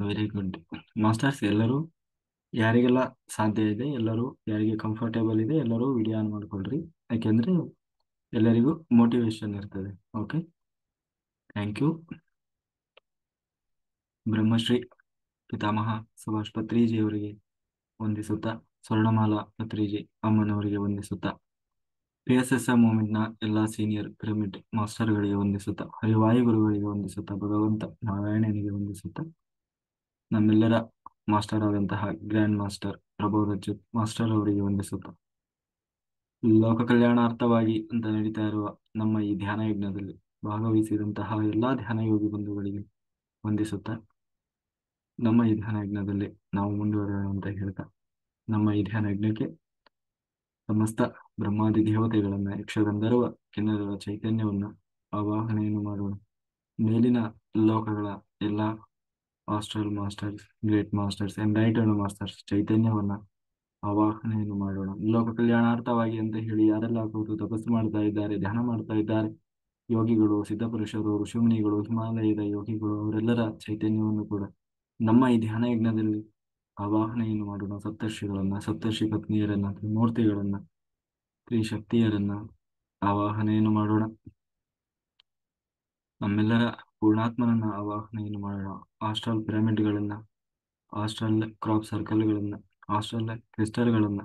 Very good masters. ಎಲ್ಲರೂ ಯಾರಿಗೆಲ್ಲ ಸಾಧ್ಯ ಇದೆ, ಎಲ್ಲರೂ ಯಾರಿಗೆ ಕಂಫರ್ಟೇಬಲ್ ಇದೆ, ಎಲ್ಲರೂ ವಿಡಿಯೋ ಆನ್ ಮಾಡ್ಕೊಳ್ರಿ. ಯಾಕೆಂದ್ರೆ ಎಲ್ಲರಿಗೂ ಮೋಟಿವೇಶನ್ ಇರ್ತದೆ. Okay, thank you. ಬ್ರಹ್ಮಶ್ರೀ ಪಿತಾಮಹ ಸುಭಾಷ್ ಪತ್ರಿಜಿ ಅವರಿಗೆ ವಂದಿಸುತ್ತಾ, ಸ್ವರ್ಣಮಾಲಾ ಪತ್ರಿಜಿ ಅಮ್ಮನವರಿಗೆ ವಂದಿಸುತ್ತಾ, PSSM ಮೂವ್ಮೆಂಟ್ನ ಎಲ್ಲ ಸೀನಿಯರ್ ಪಿರಮಿಡ್ ಮಾಸ್ಟರ್ಗಳಿಗೆ ವಂದಿಸುತ್ತಾ, ಹರಿವಾಯು ಗುರುಗಳಿಗೆ ವಂದಿಸುತ್ತಾ, ಭಗವಂತ ನಾರಾಯಣನಿಗೆ ವಂದಿಸುತ್ತಾ, ನಮ್ಮೆಲ್ಲರ ಮಾಸ್ಟರ್ ಆದಂತಹ ಗ್ರ್ಯಾಂಡ್ ಮಾಸ್ಟರ್ ಪ್ರಬೋಧಚ್ಯುತ್ ಮಾಸ್ಟರ್ ಅವರಿಗೆ ವಂದಿಸುತ್ತಾ, ಲೋಕ ಕಲ್ಯಾಣಾರ್ಥವಾಗಿ ಅಂತ ನಡೀತಾ ಇರುವ ನಮ್ಮ ಈ ಧ್ಯಾನ ಯಜ್ಞದಲ್ಲಿ ಭಾಗವಹಿಸಿದಂತಹ ಎಲ್ಲಾ ಧ್ಯಾನ ಯೋಗಿ ಬಂಧುಗಳಿಗೆ ವಂದಿಸುತ್ತಾ, ನಮ್ಮ ಈ ಧ್ಯಾನ ಯಜ್ಞದಲ್ಲಿ ನಾವು ಮುಂದುವರಿಯೋಣ ಅಂತ ಹೇಳ್ತಾ, ನಮ್ಮ ಈ ಧ್ಯಾನ ಯಜ್ಞಕ್ಕೆ ಸಮಸ್ತ ಬ್ರಹ್ಮಾದಿ ದೇವತೆಗಳನ್ನ, ಯಕ್ಷಗಂಧರ್ವ ಕಿನ್ನರರ ಚೈತನ್ಯವನ್ನ ಆವಾಹನೆಯನ್ನು ಮಾಡೋಣ. ಮೇಲಿನ ಲೋಕಗಳ ಎಲ್ಲ astral masters, great masters, enlightened masters ಚೈತನ್ಯವನ್ನ ಆವಾಹನೆಯನ್ನು ಮಾಡೋಣ. ಲೋಕ ಕಲ್ಯಾಣಾರ್ಥವಾಗಿ ಅಂತ ಹೇಳಿ ಯಾರೆಲ್ಲ ಕೂತು ತಪಸ್ಸು ಮಾಡ್ತಾ ಇದ್ದಾರೆ, ಧ್ಯಾನ ಮಾಡ್ತಾ ಇದ್ದಾರೆ, ಯೋಗಿಗಳು, ಸಿದ್ಧಪುರುಷರು, ಋಷಿಮುನಿಗಳು, ಹಿಮಾಲಯದ ಯೋಗಿಗಳು, ಅವರೆಲ್ಲರ ಚೈತನ್ಯವನ್ನು ಕೂಡ ನಮ್ಮ ಈ ಧ್ಯಾನ ಯಜ್ಞದಲ್ಲಿ ಆವಾಹನೆಯನ್ನು ಮಾಡೋಣ. ಸಪ್ತರ್ಷಿಗಳನ್ನ, ಸಪ್ತರ್ಷಿ ಪತ್ನಿಯರನ್ನ, ತ್ರಿಮೂರ್ತಿಗಳನ್ನ, ತ್ರಿಶಕ್ತಿಯರನ್ನ ಆವಾಹನೆಯನ್ನು ಮಾಡೋಣ. ನಮ್ಮೆಲ್ಲರ ಪೂರ್ಣಾತ್ಮನನ್ನ ಆವಾಹನೆಯನ್ನು ಮಾಡೋಣ. ಆಸ್ಟ್ರಲ್ ಪಿರಮಿಡ್ಗಳನ್ನ, ಆಸ್ಟ್ರಲ್ ಕ್ರಾಪ್ ಸರ್ಕಲ್ಗಳನ್ನ, ಆಸ್ಟ್ರಲ್ ಕ್ರಿಸ್ಟಲ್ಗಳನ್ನ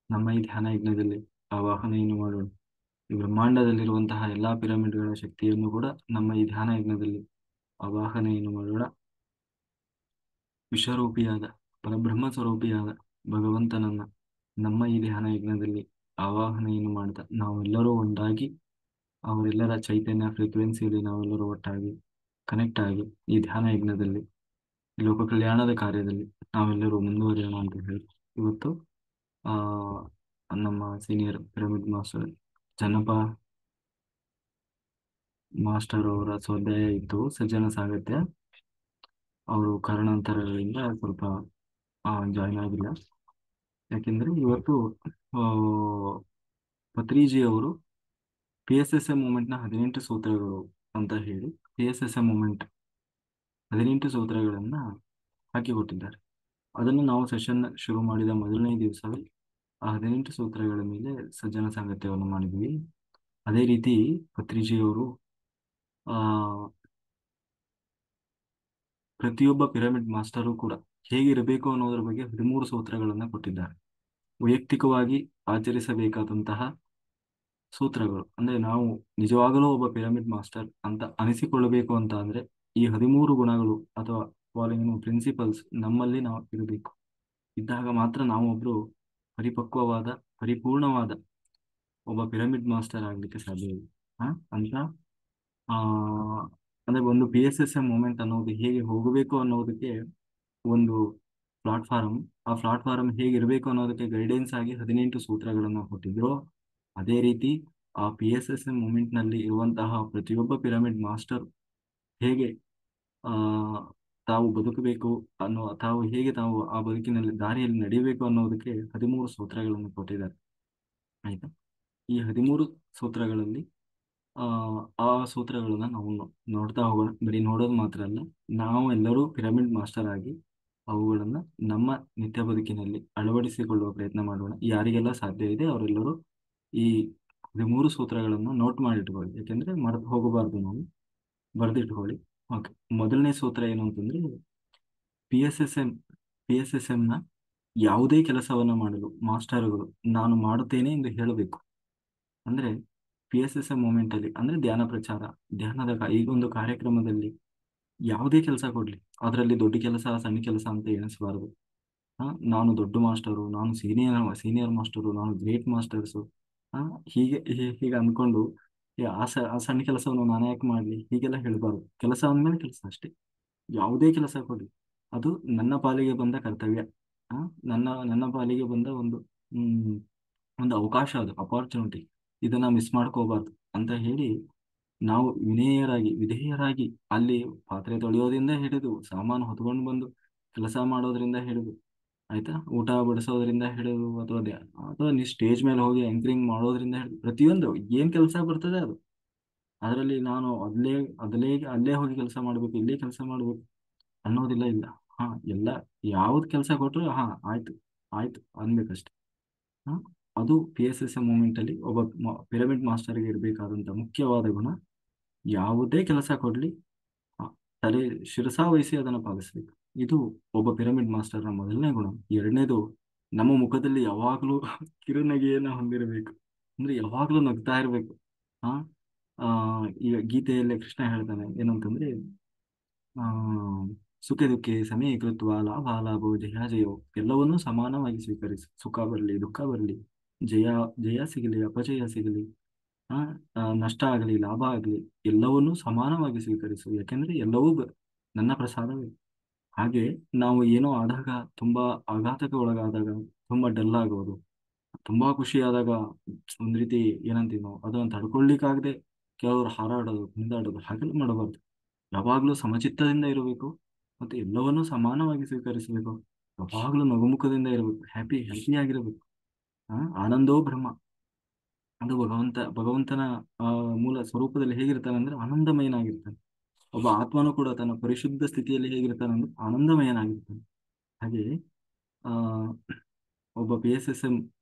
ನಮ್ಮ ಈ ಧ್ಯಾನ ಯಜ್ಞದಲ್ಲಿ ಆವಾಹನೆಯನ್ನು ಮಾಡೋಣ. ಈ ಬ್ರಹ್ಮಾಂಡದಲ್ಲಿರುವಂತಹ ಎಲ್ಲಾ ಪಿರಮಿಡ್ಗಳ ಶಕ್ತಿಯನ್ನು ಕೂಡ ನಮ್ಮ ಈ ಧ್ಯಾನ ಯಜ್ಞದಲ್ಲಿ ಆವಾಹನೆಯನ್ನು ಮಾಡೋಣ. ವಿಶ್ವರೂಪಿಯಾದ ಪರಬ್ರಹ್ಮ ಸ್ವರೂಪಿಯಾದ ಭಗವಂತನನ್ನ ನಮ್ಮ ಈ ಧ್ಯಾನ ಯಜ್ಞದಲ್ಲಿ ಆವಾಹನೆಯನ್ನು ಮಾಡ್ತಾ, ನಾವೆಲ್ಲರೂ ಒಂದಾಗಿ ಅವರೆಲ್ಲರ ಚೈತನ್ಯ ಫ್ರೀಕ್ವೆನ್ಸಿಯಲ್ಲಿ ನಾವೆಲ್ಲರೂ ಒಟ್ಟಾಗಿ ಕನೆಕ್ಟ್ ಆಗಿ ಈ ಧ್ಯಾನ ಯಜ್ಞದಲ್ಲಿ ಲೋಕ ಕಲ್ಯಾಣದ ಕಾರ್ಯದಲ್ಲಿ ನಾವೆಲ್ಲರೂ ಮುಂದುವರಿಯೋಣ ಅಂತ ಹೇಳಿ ಇವತ್ತು ಆ ನಮ್ಮ senior pyramid master Channappa master ಅವರ ಸ್ವಾಧ್ಯಾಯ ಇತ್ತು, ಸಜ್ಜನ ಸಾಗತ್ಯ. ಅವರು ಕಾರಣಾಂತರಗಳಿಂದ ಸ್ವಲ್ಪ ಜಾಯ್ನ್ ಆಗಿಲ್ಲ. ಯಾಕೆಂದ್ರೆ ಇವತ್ತು ಆ ಪತ್ರಿಜಿ ಅವರು PSSM ಮೂವ್ಮೆಂಟ್ನ 18 ಸೂತ್ರಗಳು ಅಂತ ಹೇಳಿ PSSM ಮೂವ್ಮೆಂಟ್ 18 ಸೂತ್ರಗಳನ್ನ ಹಾಕಿಕೊಟ್ಟಿದ್ದಾರೆ. ಅದನ್ನು ನಾವು ಸೆಷನ್ ಶುರು ಮಾಡಿದ ಮೊದಲನೇ ದಿವಸವೇ ಆ 18 ಸೂತ್ರಗಳ ಮೇಲೆ ಸಜ್ಜನ ಸಾಂಗತ್ಯವನ್ನು ಮಾಡಿದ್ವಿ. ಅದೇ ರೀತಿ ಪತ್ರಿಜಿಯವರು ಆ ಪ್ರತಿಯೊಬ್ಬ ಪಿರಮಿಡ್ ಮಾಸ್ಟರು ಕೂಡ ಹೇಗಿರಬೇಕು ಅನ್ನೋದ್ರ ಬಗ್ಗೆ 13 ಸೂತ್ರಗಳನ್ನ ಕೊಟ್ಟಿದ್ದಾರೆ. ವೈಯಕ್ತಿಕವಾಗಿ ಆಚರಿಸಬೇಕಾದಂತಹ ಸೂತ್ರಗಳು. ಅಂದ್ರೆ ನಾವು ನಿಜವಾಗಲೂ ಒಬ್ಬ ಪಿರಮಿಡ್ ಮಾಸ್ಟರ್ ಅಂತ ಅನಿಸಿಕೊಳ್ಳಬೇಕು ಅಂತ ಅಂದ್ರೆ ಈ 13 ಗುಣಗಳು ಅಥವಾ ಫಾಲೋಯಿಂಗ್ ಪ್ರಿನ್ಸಿಪಲ್ಸ್ ನಮ್ಮಲ್ಲಿ ನಾವು ಇರಬೇಕು. ಇದ್ದಾಗ ಮಾತ್ರ ನಾವು ಒಬ್ರು ಪರಿಪಕ್ವವಾದ, ಪರಿಪೂರ್ಣವಾದ ಒಬ್ಬ ಪಿರಮಿಡ್ ಮಾಸ್ಟರ್ ಆಗ್ಲಿಕ್ಕೆ ಸಾಧ್ಯ ಇದೆ. ಅಂತ ಆ ಅಂದ್ರೆ ಒಂದು PSSM ಮೂಮೆಂಟ್ ಅನ್ನೋದು ಹೇಗೆ ಹೋಗಬೇಕು ಅನ್ನೋದಕ್ಕೆ ಒಂದು ಪ್ಲಾಟ್ಫಾರ್ಮ್, ಆ ಪ್ಲಾಟ್ಫಾರ್ಮ್ ಹೇಗಿರಬೇಕು ಅನ್ನೋದಕ್ಕೆ ಗೈಡೆನ್ಸ್ ಆಗಿ 18 ಸೂತ್ರಗಳನ್ನ ಕೊಟ್ಟಿದ್ರು. ಅದೇ ರೀತಿ ಆ PSSM ಮೂಮೆಂಟ್ ನಲ್ಲಿ ಇರುವಂತಹ ಪ್ರತಿಯೊಬ್ಬ ಪಿರಮಿಡ್ ಮಾಸ್ಟರ್ ಹೇಗೆ ಆ ತಾವು ಬದುಕಬೇಕು ತಾವು ಹೇಗೆ ತಾವು ಆ ಬದುಕಿನಲ್ಲಿ ದಾರಿಯಲ್ಲಿ ನಡೆಯಬೇಕು ಅನ್ನೋದಕ್ಕೆ 13 ಸೂತ್ರಗಳನ್ನು ಕೊಟ್ಟಿದ್ದಾರೆ. ಆಯ್ತಾ? ಈ 13 ಸೂತ್ರಗಳಲ್ಲಿ ಆ ಆ ಸೂತ್ರಗಳನ್ನ ನಾವು ನೋಡ್ತಾ ಹೋಗೋಣ. ಬರೀ ನೋಡೋದು ಮಾತ್ರ ಅಲ್ಲ, ನಾವು ಎಲ್ಲರೂ ಪಿರಮಿಡ್ ಮಾಸ್ಟರ್ ಆಗಿ ಅವುಗಳನ್ನ ನಮ್ಮ ನಿತ್ಯ ಬದುಕಿನಲ್ಲಿ ಅಳವಡಿಸಿಕೊಳ್ಳುವ ಪ್ರಯತ್ನ ಮಾಡೋಣ. ಯಾರಿಗೆಲ್ಲ ಸಾಧ್ಯ ಇದೆ ಅವರೆಲ್ಲರೂ ಈ 13 ಸೂತ್ರಗಳನ್ನು ನೋಟ್ ಮಾಡಿಟ್ಕೊಳ್ಳಿ. ಯಾಕೆಂದ್ರೆ ಮರೆತು ಹೋಗಬಾರ್ದು, ನಾವು ಬರೆದಿಟ್ಕೊಳ್ಳಿ. ಓಕೆ, ಮೊದಲನೇ ಸೂತ್ರ ಏನು ಅಂತಂದ್ರೆ PSSM ನ ಯಾವುದೇ ಕೆಲಸವನ್ನ ಮಾಡಲು ಮಾಸ್ಟರ್ಗಳು ನಾನು ಮಾಡುತ್ತೇನೆ ಎಂದು ಹೇಳಬೇಕು. ಅಂದ್ರೆ PSSM ಮೂಮೆಂಟ್ ಅಲ್ಲಿ ಅಂದ್ರೆ ಧ್ಯಾನ ಪ್ರಚಾರ, ಈಗ ಒಂದು ಕಾರ್ಯಕ್ರಮದಲ್ಲಿ ಯಾವುದೇ ಕೆಲಸ ಕೊಡ್ಲಿ, ಅದರಲ್ಲಿ ದೊಡ್ಡ ಕೆಲಸ ಸಣ್ಣ ಕೆಲಸ ಅಂತ ಎಣಿಸಬಾರದು. ನಾನು ದೊಡ್ಡ ಮಾಸ್ಟರು, ನಾನು ಸೀನಿಯರ್ ಮಾಸ್ಟರು, ನಾನು ಗ್ರೇಟ್ ಮಾಸ್ಟರ್ಸು, ಹೀಗೆ ಅಂದ್ಕೊಂಡು ಆ ಸಣ್ಣ ಕೆಲಸವನ್ನು ನಾನು ಯಾಕೆ ಮಾಡ್ಲಿ ಹೀಗೆಲ್ಲ ಹೇಳ್ಬಾರ್ದು. ಕೆಲಸ ಅಂದ್ಮೇಲೆ ಕೆಲಸ ಅಷ್ಟೇ. ಯಾವುದೇ ಕೆಲಸ ಕೊಡಿ, ಅದು ನನ್ನ ಪಾಲಿಗೆ ಬಂದ ಕರ್ತವ್ಯ. ಆ ನನ್ನ ಪಾಲಿಗೆ ಬಂದ ಹ್ಮ್ ಒಂದು ಅವಕಾಶ, ಅದು ಅಪಾರ್ಚುನಿಟಿ. ಇದನ್ನ ಮಿಸ್ ಮಾಡ್ಕೋಬಾರ್ದು ಅಂತ ಹೇಳಿ ನಾವು ವಿಧೇಯರಾಗಿ ಅಲ್ಲಿ ಪಾತ್ರೆ ತೊಳೆಯೋದ್ರಿಂದ ಹಿಡಿದು ಸಾಮಾನು ಹೊತ್ಕೊಂಡು ಬಂದು ಕೆಲಸ ಮಾಡೋದ್ರಿಂದ ಹಿಡಿದು, ಆಯ್ತಾ, ಊಟ ಬಡಿಸೋದ್ರಿಂದ ಹಿಡಿದು ಅಥವಾ ನೀವು ಸ್ಟೇಜ್ ಮೇಲೆ ಹೋಗಿ ಆಂಕರಿಂಗ್ ಮಾಡೋದ್ರಿಂದ ಹಿಡಿದು ಪ್ರತಿಯೊಂದು ಏನ್ ಕೆಲಸ ಬರ್ತದೆ ಅದು. ಅದರಲ್ಲಿ ನಾನು ಅಲ್ಲೇ ಹೋಗಿ ಕೆಲಸ ಮಾಡ್ಬೇಕು, ಇಲ್ಲೇ ಕೆಲಸ ಮಾಡ್ಬೇಕು ಅನ್ನೋದಿಲ್ಲ. ಇಲ್ಲ, ಹಾ ಎಲ್ಲ ಯಾವ್ದು ಕೆಲಸ ಕೊಟ್ರು ಹಾ ಆಯ್ತು ಆಯ್ತು ಅನ್ಬೇಕಷ್ಟೆ. ಹಾ ಅದು PSSM ಮೂಮೆಂಟ್ ಅಲ್ಲಿ ಒಬ್ಬ ಪಿರಮಿಡ್ ಮಾಸ್ಟರ್ಗೆ ಇರಬೇಕಾದಂತ ಮುಖ್ಯವಾದ ಗುಣ. ಯಾವುದೇ ಕೆಲಸ ಕೊಡ್ಲಿ ಆ, ತಲೆ ಶಿರಸಾವಹಿಸಿ ಅದನ್ನು ಪಾಲಿಸ್ಬೇಕು. ಇದು ಒಬ್ಬ ಪಿರಮಿಡ್ ಮಾಸ್ಟರ್ನ ಮೊದಲನೇ ಗುಣ. ಎರಡನೇದು, ನಮ್ಮ ಮುಖದಲ್ಲಿ ಯಾವಾಗಲೂ ಕಿರುನಗೆಯನ್ನ ಹೊಂದಿರಬೇಕು. ಅಂದ್ರೆ ಯಾವಾಗಲೂ ನಗ್ತಾ ಇರಬೇಕು. ಆ ಆ, ಈಗ ಗೀತೆಯಲ್ಲೇ ಕೃಷ್ಣ ಹೇಳ್ತಾನೆ ಏನಂತಂದ್ರೆ, ಆ ಸುಖ ದುಃಖೆ ಸಮೇ ಕೃತ್ವ ಲಾಭ ಲಾಭೋ ಜಯ ಜಯೋ, ಎಲ್ಲವನ್ನೂ ಸಮಾನವಾಗಿ ಸ್ವೀಕರಿಸು. ಸುಖ ಬರಲಿ ದುಃಖ ಬರಲಿ, ಜಯ ಜಯ ಸಿಗಲಿ ಅಪಜಯ ಸಿಗಲಿ, ಆ ನಷ್ಟ ಆಗಲಿ ಲಾಭ ಆಗಲಿ, ಎಲ್ಲವನ್ನೂ ಸಮಾನವಾಗಿ ಸ್ವೀಕರಿಸು. ಯಾಕೆಂದ್ರೆ ಎಲ್ಲವೂ ನನ್ನ ಪ್ರಸಾದವೇ. ಹಾಗೆ ನಾವು ಏನೋ ಆದಾಗ, ತುಂಬಾ ಆಘಾತಕ್ಕೆ ಒಳಗಾದಾಗ ತುಂಬಾ ಡಲ್ ಆಗೋದು, ತುಂಬಾ ಖುಷಿಯಾದಾಗ ಒಂದ್ ರೀತಿ ಏನಂತೀವಿ ನಾವು ಅದನ್ನ ತಡ್ಕೊಳ್ಲಿಕ್ಕಾಗದೆ ಕೆಲವರು ಹಾರಾಡೋದು ಕುಣಿದಾಡೋದು ಹಾಗೆಲ್ಲ ಮಾಡಬಾರ್ದು. ಯಾವಾಗ್ಲೂ ಸಮಚಿತ್ತದಿಂದ ಇರಬೇಕು ಮತ್ತೆ ಎಲ್ಲವನ್ನೂ ಸಮಾನವಾಗಿ ಸ್ವೀಕರಿಸಬೇಕು. ಯಾವಾಗ್ಲೂ ನಗುಮುಖದಿಂದ ಇರಬೇಕು, ಹ್ಯಾಪಿ ಆಗಿರಬೇಕು. ಆನಂದೋ ಬ್ರಹ್ಮ. ಅದು ಭಗವಂತನ ಆ ಮೂಲ ಸ್ವರೂಪದಲ್ಲಿ ಹೇಗಿರ್ತಾನೆ ಅಂದ್ರೆ ಆನಂದಮಯನಾಗಿರ್ತಾನೆ. ಒಬ್ಬ ಆತ್ಮನು ಕೂಡ ತನ್ನ ಪರಿಶುದ್ಧ ಸ್ಥಿತಿಯಲ್ಲಿ ಹೇಗಿರ್ತಾನೆ ಅಂದ್ರೆ ಆನಂದಮಯನಾಗಿರ್ತಾನೆ. ಹಾಗೆ ಆ ಒಬ್ಬ PSSM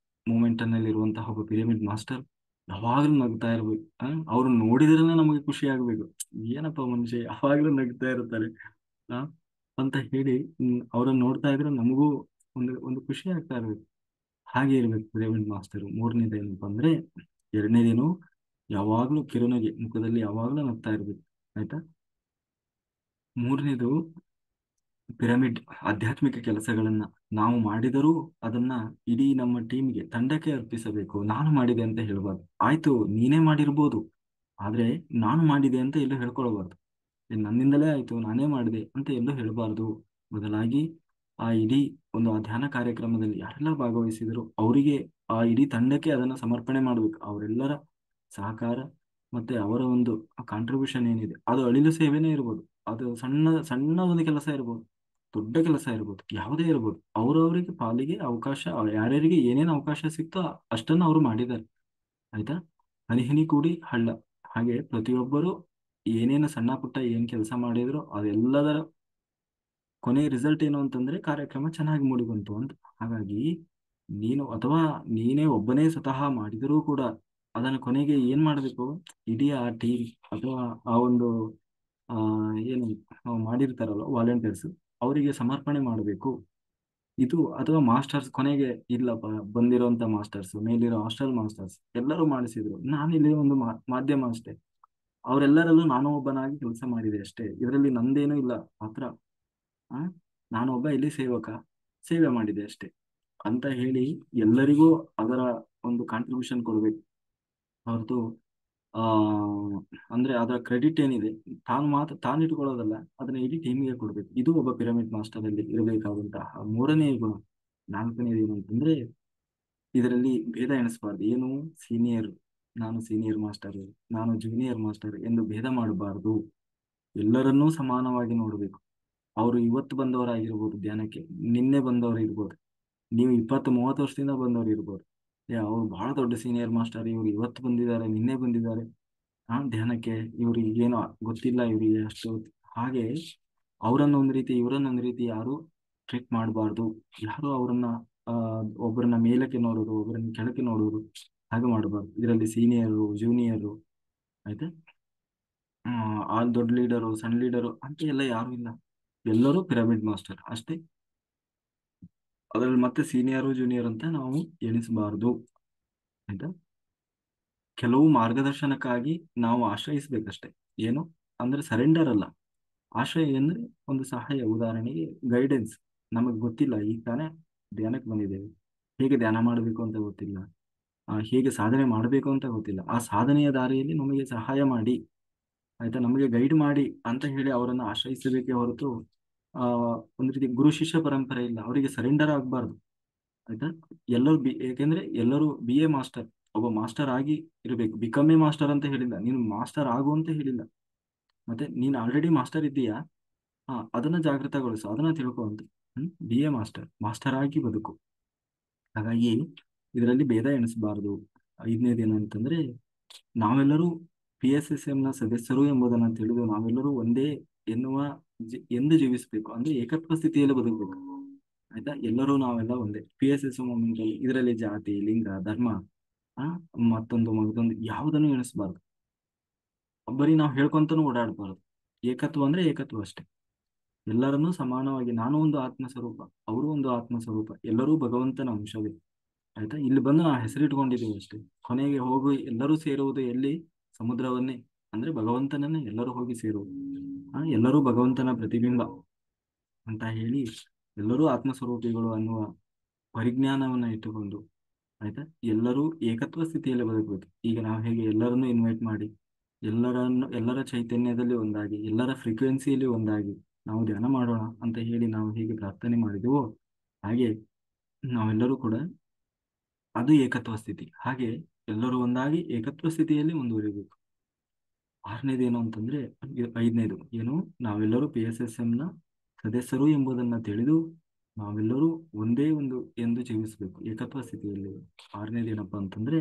ಮೂಮೆಂಟ್ ನಲ್ಲಿರುವಂತಹ ಒಬ್ಬ ಪಿರಮಿಡ್ ಮಾಸ್ಟರ್ ಯಾವಾಗ್ಲೂ ನಗ್ತಾ ಇರ್ಬೇಕು. ಅವ್ರನ್ನ ನೋಡಿದ್ರೇನೆ ನಮಗೆ ಖುಷಿ ಆಗ್ಬೇಕು. ಏನಪ್ಪ ಮನುಷ್ಯ ಯಾವಾಗ್ಲೂ ನಗ್ತಾ ಇರ್ತಾರೆ ಆ ಅಂತ ಹೇಳಿ ಅವ್ರನ್ನ ನೋಡ್ತಾ ಇದ್ರೆ ನಮಗೂ ಒಂದು ಒಂದು ಖುಷಿ ಆಗ್ತಾ ಇರ್ಬೇಕು. ಹಾಗೆ ಇರ್ಬೇಕು ಪಿರಮಿಡ್ ಮಾಸ್ಟರ್. ಮೂರನೇದು ಏನಪ್ಪಾ ಅಂದ್ರೆ, ಎರಡನೇದೇನು, ಯಾವಾಗ್ಲೂ ಕಿರುನಗೆ ಮುಖದಲ್ಲಿ ಯಾವಾಗ್ಲೂ ನಗ್ತಾ ಇರ್ಬೇಕು. ಆಯ್ತಾ. ಮೂರನೇದು, ಪಿರಮಿಡ್ ಆಧ್ಯಾತ್ಮಿಕ ಕೆಲಸಗಳನ್ನ ನಾವು ಮಾಡಿದರೂ ಅದನ್ನ ಇಡೀ ನಮ್ಮ ಟೀಮ್ಗೆ ತಂಡಕ್ಕೆ ಅರ್ಪಿಸಬೇಕು. ನಾನು ಮಾಡಿದೆ ಅಂತ ಹೇಳ್ಬಾರ್ದು. ಆಯ್ತು ನೀನೇ ಮಾಡಿರ್ಬೋದು, ಆದ್ರೆ ನಾನು ಮಾಡಿದೆ ಅಂತ ಎಲ್ಲೂ ಹೇಳ್ಕೊಳ್ಬಾರ್ದು. ನನ್ನಿಂದಲೇ ಆಯ್ತು ನಾನೇ ಮಾಡಿದೆ ಅಂತ ಎಲ್ಲೂ ಹೇಳಬಾರ್ದು. ಬದಲಾಗಿ ಆ ಇಡೀ ಒಂದು ಆ ಧ್ಯಾನ ಕಾರ್ಯಕ್ರಮದಲ್ಲಿ ಯಾರೆಲ್ಲ ಭಾಗವಹಿಸಿದ್ರು ಅವರಿಗೆ, ಆ ಇಡೀ ತಂಡಕ್ಕೆ ಅದನ್ನ ಸಮರ್ಪಣೆ ಮಾಡ್ಬೇಕು. ಅವರೆಲ್ಲರ ಸಹಕಾರ ಮತ್ತೆ ಅವರ ಒಂದು ಕಾಂಟ್ರಿಬ್ಯೂಷನ್ ಏನಿದೆ ಅದು ಅಳಿಲು ಸೇವೆನೇ ಇರ್ಬೋದು. ಅದು ಸಣ್ಣ ಸಣ್ಣ ಒಂದು ಕೆಲಸ ಇರ್ಬೋದು, ದೊಡ್ಡ ಕೆಲಸ ಇರ್ಬೋದು, ಯಾವುದೇ ಇರ್ಬೋದು, ಅವರವರಿಗೆ ಪಾಲಿಗೆ ಅವಕಾಶ, ಯಾರ್ಯಾರಿಗೆ ಏನೇನು ಅವಕಾಶ ಸಿಕ್ತೋ ಅಷ್ಟನ್ನ ಅವರು ಮಾಡಿದ್ದಾರೆ. ಆಯ್ತಾ. ಹನಿ ಹನಿ ಕೂಡಿ ಹಳ್ಳ. ಹಾಗೆ ಪ್ರತಿಯೊಬ್ಬರು ಏನೇನು ಸಣ್ಣ ಪುಟ್ಟ ಏನ್ ಕೆಲಸ ಮಾಡಿದ್ರು ಅದೆಲ್ಲದರ ಕೊನೆ ರಿಸಲ್ಟ್ ಏನು ಅಂತಂದ್ರೆ ಕಾರ್ಯಕ್ರಮ ಚೆನ್ನಾಗಿ ಮೂಡಿ ಬಂತು ಅಂತ. ಹಾಗಾಗಿ ನೀನು ಅಥವಾ ನೀನೇ ಒಬ್ಬನೇ ಸ್ವತಃ ಮಾಡಿದರೂ ಕೂಡ ಅದನ್ನ ಕೊನೆಗೆ ಏನ್ ಮಾಡ್ಬೇಕು, ಇಡೀ ಆ ಟೀಮ್ ಅಥವಾ ಆ ಒಂದು ಆ ಏನು ಮಾಡಿರ್ತಾರಲ್ಲ ವಾಲಂಟಿಯರ್ಸ್, ಅವರಿಗೆ ಸಮರ್ಪಣೆ ಮಾಡಬೇಕು. ಇದು ಅಥವಾ ಮಾಸ್ಟರ್ಸ್ ಕೊನೆಗೆ ಇಲ್ಲಪ್ಪ, ಬಂದಿರುವಂತ ಮಾಸ್ಟರ್ಸ್, ಮೇಲಿರೋ ಹಾಸ್ಟೆಲ್ ಮಾಸ್ಟರ್ಸ್ ಎಲ್ಲರೂ ಮಾಡಿಸಿದ್ರು, ನಾನಿಲ್ಲಿ ಒಂದು ಮಾಧ್ಯಮ ಅಷ್ಟೇ, ಅವರೆಲ್ಲರಲ್ಲೂ ನಾನು ಒಬ್ಬನಾಗಿ ಕೆಲಸ ಮಾಡಿದೆ ಅಷ್ಟೇ, ಇದರಲ್ಲಿ ನಂದೇನೂ ಇಲ್ಲ ಪಾತ್ರ. ಆ ನಾನೊಬ್ಬ ಇಲ್ಲಿ ಸೇವಕ, ಸೇವೆ ಮಾಡಿದೆ ಅಷ್ಟೇ ಅಂತ ಹೇಳಿ ಎಲ್ಲರಿಗೂ ಅದರ ಒಂದು ಕಾಂಟ್ರಿಬ್ಯೂಷನ್ ಕೊಡ್ಬೇಕು ಹೊರತು ಆ ಅಂದ್ರೆ ಅದರ ಕ್ರೆಡಿಟ್ ಏನಿದೆ ತಾನು ಇಟ್ಕೊಳ್ಳೋದಲ್ಲ, ಅದನ್ನ ಇಡೀ ಟೀಮಿಗೆ ಕೊಡ್ಬೇಕು. ಇದು ಒಬ್ಬ ಪಿರಮಿಡ್ ಮಾಸ್ಟರ್ ಅಲ್ಲಿ ಇರಬೇಕಾದಂತಹ ಮೂರನೇ ಗುಣ. ನಾಲ್ಕನೇದು ಏನು ಅಂತಂದ್ರೆ, ಇದರಲ್ಲಿ ಭೇದ ಎಣಿಸಬಾರ್ದು. ಏನು ಸೀನಿಯರ್, ನಾನು ಸೀನಿಯರ್ ಮಾಸ್ಟರ್, ನಾನು ಜೂನಿಯರ್ ಮಾಸ್ಟರ್ ಎಂದು ಭೇದ ಮಾಡಬಾರ್ದು. ಎಲ್ಲರನ್ನೂ ಸಮಾನವಾಗಿ ನೋಡಬೇಕು. ಅವರು ಇವತ್ತು ಬಂದವರಾಗಿರ್ಬೋದು ಧ್ಯಾನಕ್ಕೆ, ನಿನ್ನೆ ಬಂದವರು ಇರ್ಬೋದು, ನೀವು 20-30 ವರ್ಷದಿಂದ ಬಂದವರು ಇರ್ಬೋದು. ಅವ್ರು ಬಹಳ ದೊಡ್ಡ ಸೀನಿಯರ್ ಮಾಸ್ಟರ್, ಇವ್ರು ಇವತ್ತು ಬಂದಿದ್ದಾರೆ ನಿನ್ನೆ ಬಂದಿದ್ದಾರೆ ಧ್ಯಾನಕ್ಕೆ, ಇವ್ರಿಗೆ ಏನೋ ಗೊತ್ತಿಲ್ಲ ಇವರಿಗೆ ಅಷ್ಟು. ಹಾಗೆ ಅವರನ್ನ ಒಂದ್ ರೀತಿ ಇವರನ್ನ ಒಂದ್ ರೀತಿ ಯಾರು ಟ್ರೀಟ್ ಮಾಡಬಾರ್ದು. ಯಾರು ಅವರನ್ನ ಆ ಒಬ್ಬರನ್ನ ಮೇಲಕ್ಕೆ ನೋಡೋದು, ಒಬ್ಬರನ್ನ ಕೆಳಕ್ಕೆ ನೋಡೋದು ಹಾಗೆ ಮಾಡಬಾರ್ದು. ಇದರಲ್ಲಿ ಸೀನಿಯರು ಜೂನಿಯರು, ಆಯ್ತಾ, ಆ ದೊಡ್ಡ ಲೀಡರು ಸಣ್ಣ ಲೀಡರು ಅಂತ ಎಲ್ಲ ಯಾರು ಇಲ್ಲ. ಎಲ್ಲರೂ ಪಿರಮಿಡ್ ಮಾಸ್ಟರ್ ಅಷ್ಟೇ. ಅದರಲ್ಲಿ ಮತ್ತೆ ಸೀನಿಯರು ಜೂನಿಯರ್ ಅಂತ ನಾವು ಎಣಿಸಬಾರದು. ಆಯ್ತಾ. ಕೆಲವು ಮಾರ್ಗದರ್ಶನಕ್ಕಾಗಿ ನಾವು ಆಶ್ರಯಿಸ್ಬೇಕಷ್ಟೇ. ಏನು ಅಂದ್ರೆ ಸರೆಂಡರ್ ಅಲ್ಲ, ಆಶ್ರಯ ಅಂದ್ರೆ ಒಂದು ಸಹಾಯ. ಉದಾಹರಣೆಗೆ ಗೈಡೆನ್ಸ್. ನಮಗೆ ಗೊತ್ತಿಲ್ಲ, ಈಗ ತಾನೇ ಧ್ಯಾನಕ್ಕೆ ಬಂದಿದ್ದೇವೆ, ಹೇಗೆ ಧ್ಯಾನ ಮಾಡಬೇಕು ಅಂತ ಗೊತ್ತಿಲ್ಲ, ಹೇಗೆ ಸಾಧನೆ ಮಾಡಬೇಕು ಅಂತ ಗೊತ್ತಿಲ್ಲ, ಆ ಸಾಧನೆಯ ದಾರಿಯಲ್ಲಿ ನಮಗೆ ಸಹಾಯ ಮಾಡಿ, ಆಯ್ತಾ, ನಮಗೆ ಗೈಡ್ ಮಾಡಿ ಅಂತ ಹೇಳಿ ಅವರನ್ನು ಆಶ್ರಯಿಸಬೇಕೇ ಹೊರತು ಆ ಒಂದು ರೀತಿ ಗುರು ಶಿಷ್ಯ ಪರಂಪರೆ ಇಲ್ಲ, ಅವರಿಗೆ ಸರೆಂಡರ್ ಆಗಬಾರ್ದು. ಆಯ್ತಾ. ಯಾಕೆಂದ್ರೆ ಎಲ್ಲರೂ BA ಮಾಸ್ಟರ್, ಒಬ್ಬ ಮಾಸ್ಟರ್ ಆಗಿ ಇರಬೇಕು. ಬಿಕಮ್ ಎ ಮಾಸ್ಟರ್ ಅಂತ ಹೇಳಿಲ್ಲ, ನೀನು ಮಾಸ್ಟರ್ ಆಗು ಅಂತ ಹೇಳಿಲ್ಲ. ಮತ್ತೆ ನೀನು ಆಲ್ರೆಡಿ ಮಾಸ್ಟರ್ ಇದ್ದೀಯಾ, ಅದನ್ನ ಜಾಗೃತಗೊಳಿಸು, ಅದನ್ನ ತಿಳ್ಕೊ ಅಂತ. BA ಮಾಸ್ಟರ್, ಮಾಸ್ಟರ್ ಆಗಿ ಬದುಕು. ಹಾಗಾಗಿ ಇದರಲ್ಲಿ ಭೇದ ಎಣಿಸಬಾರದು. ಐದನೇದೇನು ಅಂತಂದ್ರೆ, ನಾವೆಲ್ಲರೂ PSSM ನ ಸದಸ್ಯರು ಎಂಬುದನ್ನು ತಿಳಿದು ನಾವೆಲ್ಲರೂ ಒಂದೇ ಎನ್ನುವ ಎಂದು ಜೀವಿಸಬೇಕು ಅಂದ್ರೆ ಏಕತ್ವ ಸ್ಥಿತಿಯಲ್ಲಿ ಬದುಕಬೇಕು. ಆಯ್ತಾ, ಎಲ್ಲರೂ ನಾವೆಲ್ಲ ಒಂದೇ. PSS ಮೂಮೆಂಟ್ ಅಲ್ಲಿ ಇದರಲ್ಲಿ ಜಾತಿ, ಲಿಂಗ, ಧರ್ಮ, ಆ ಮತ್ತೊಂದು ಯಾವುದನ್ನು ಎಣಿಸಬಾರ್ದು. ಬರೀ ನಾವು ಹೇಳ್ಕೊಂತನೂ ಓಡಾಡಬಾರ್ದು. ಏಕತ್ವ ಅಂದ್ರೆ ಏಕತ್ವ ಅಷ್ಟೇ. ಎಲ್ಲರನ್ನೂ ಸಮಾನವಾಗಿ, ನಾನು ಒಂದು ಆತ್ಮ ಸ್ವರೂಪ, ಅವರು ಒಂದು ಆತ್ಮ ಸ್ವರೂಪ, ಎಲ್ಲರೂ ಭಗವಂತನ ಅಂಶವೇ. ಆಯ್ತಾ, ಇಲ್ಲಿ ಬಂದು ನಾವು ಹೆಸರಿಟ್ಕೊಂಡಿದ್ದೀವಿ ಅಷ್ಟೇ. ಕೊನೆಗೆ ಹೋಗಿ ಎಲ್ಲರೂ ಸೇರುವುದು ಎಲ್ಲಿ? ಸಮುದ್ರವನ್ನೇ. ಅಂದ್ರೆ ಭಗವಂತನನ್ನೇ ಎಲ್ಲರೂ ಹೋಗಿ ಸೇರುವುದು. ಎಲ್ಲರೂ ಭಗವಂತನ ಪ್ರತಿಬಿಂಬ ಅಂತ ಹೇಳಿ, ಎಲ್ಲರೂ ಆತ್ಮಸ್ವರೂಪಿಗಳು ಅನ್ನುವ ಪರಿಜ್ಞಾನವನ್ನ ಇಟ್ಟುಕೊಂಡು, ಆಯ್ತಾ, ಎಲ್ಲರೂ ಏಕತ್ವ ಸ್ಥಿತಿಯಲ್ಲಿ ಬದುಕಬೇಕು. ಈಗ ನಾವು ಹೇಗೆ ಎಲ್ಲರನ್ನೂ ಇನ್ವೈಟ್ ಮಾಡಿ, ಎಲ್ಲರ ಚೈತನ್ಯದಲ್ಲಿ ಒಂದಾಗಿ, ಎಲ್ಲರ ಫ್ರೀಕ್ವೆನ್ಸಿಯಲ್ಲಿ ಒಂದಾಗಿ ನಾವು ಧ್ಯಾನ ಮಾಡೋಣ ಅಂತ ಹೇಳಿ ನಾವು ಹೇಗೆ ಪ್ರಾರ್ಥನೆ ಮಾಡಿದೆವೋ, ಹಾಗೆ ನಾವೆಲ್ಲರೂ ಕೂಡ ಅದು ಏಕತ್ವ ಸ್ಥಿತಿ. ಹಾಗೆ ಎಲ್ಲರೂ ಒಂದಾಗಿ ಏಕತ್ವ ಸ್ಥಿತಿಯಲ್ಲಿ ಮುಂದುವರಿಬೇಕು. ಆರನೇದೇನು ಅಂತಂದ್ರೆ, ಐದನೇದು ಏನು, ನಾವೆಲ್ಲರೂ PSSM ನ ಸದಸ್ಯರು ಎಂಬುದನ್ನ ತಿಳಿದು ನಾವೆಲ್ಲರೂ ಒಂದೇ ಒಂದು ಎಂದು ಜೀವಿಸಬೇಕು ಏಕತ್ವ ಸ್ಥಿತಿಯಲ್ಲಿ. ಆರನೇದೇನಪ್ಪಾ ಅಂತಂದ್ರೆ,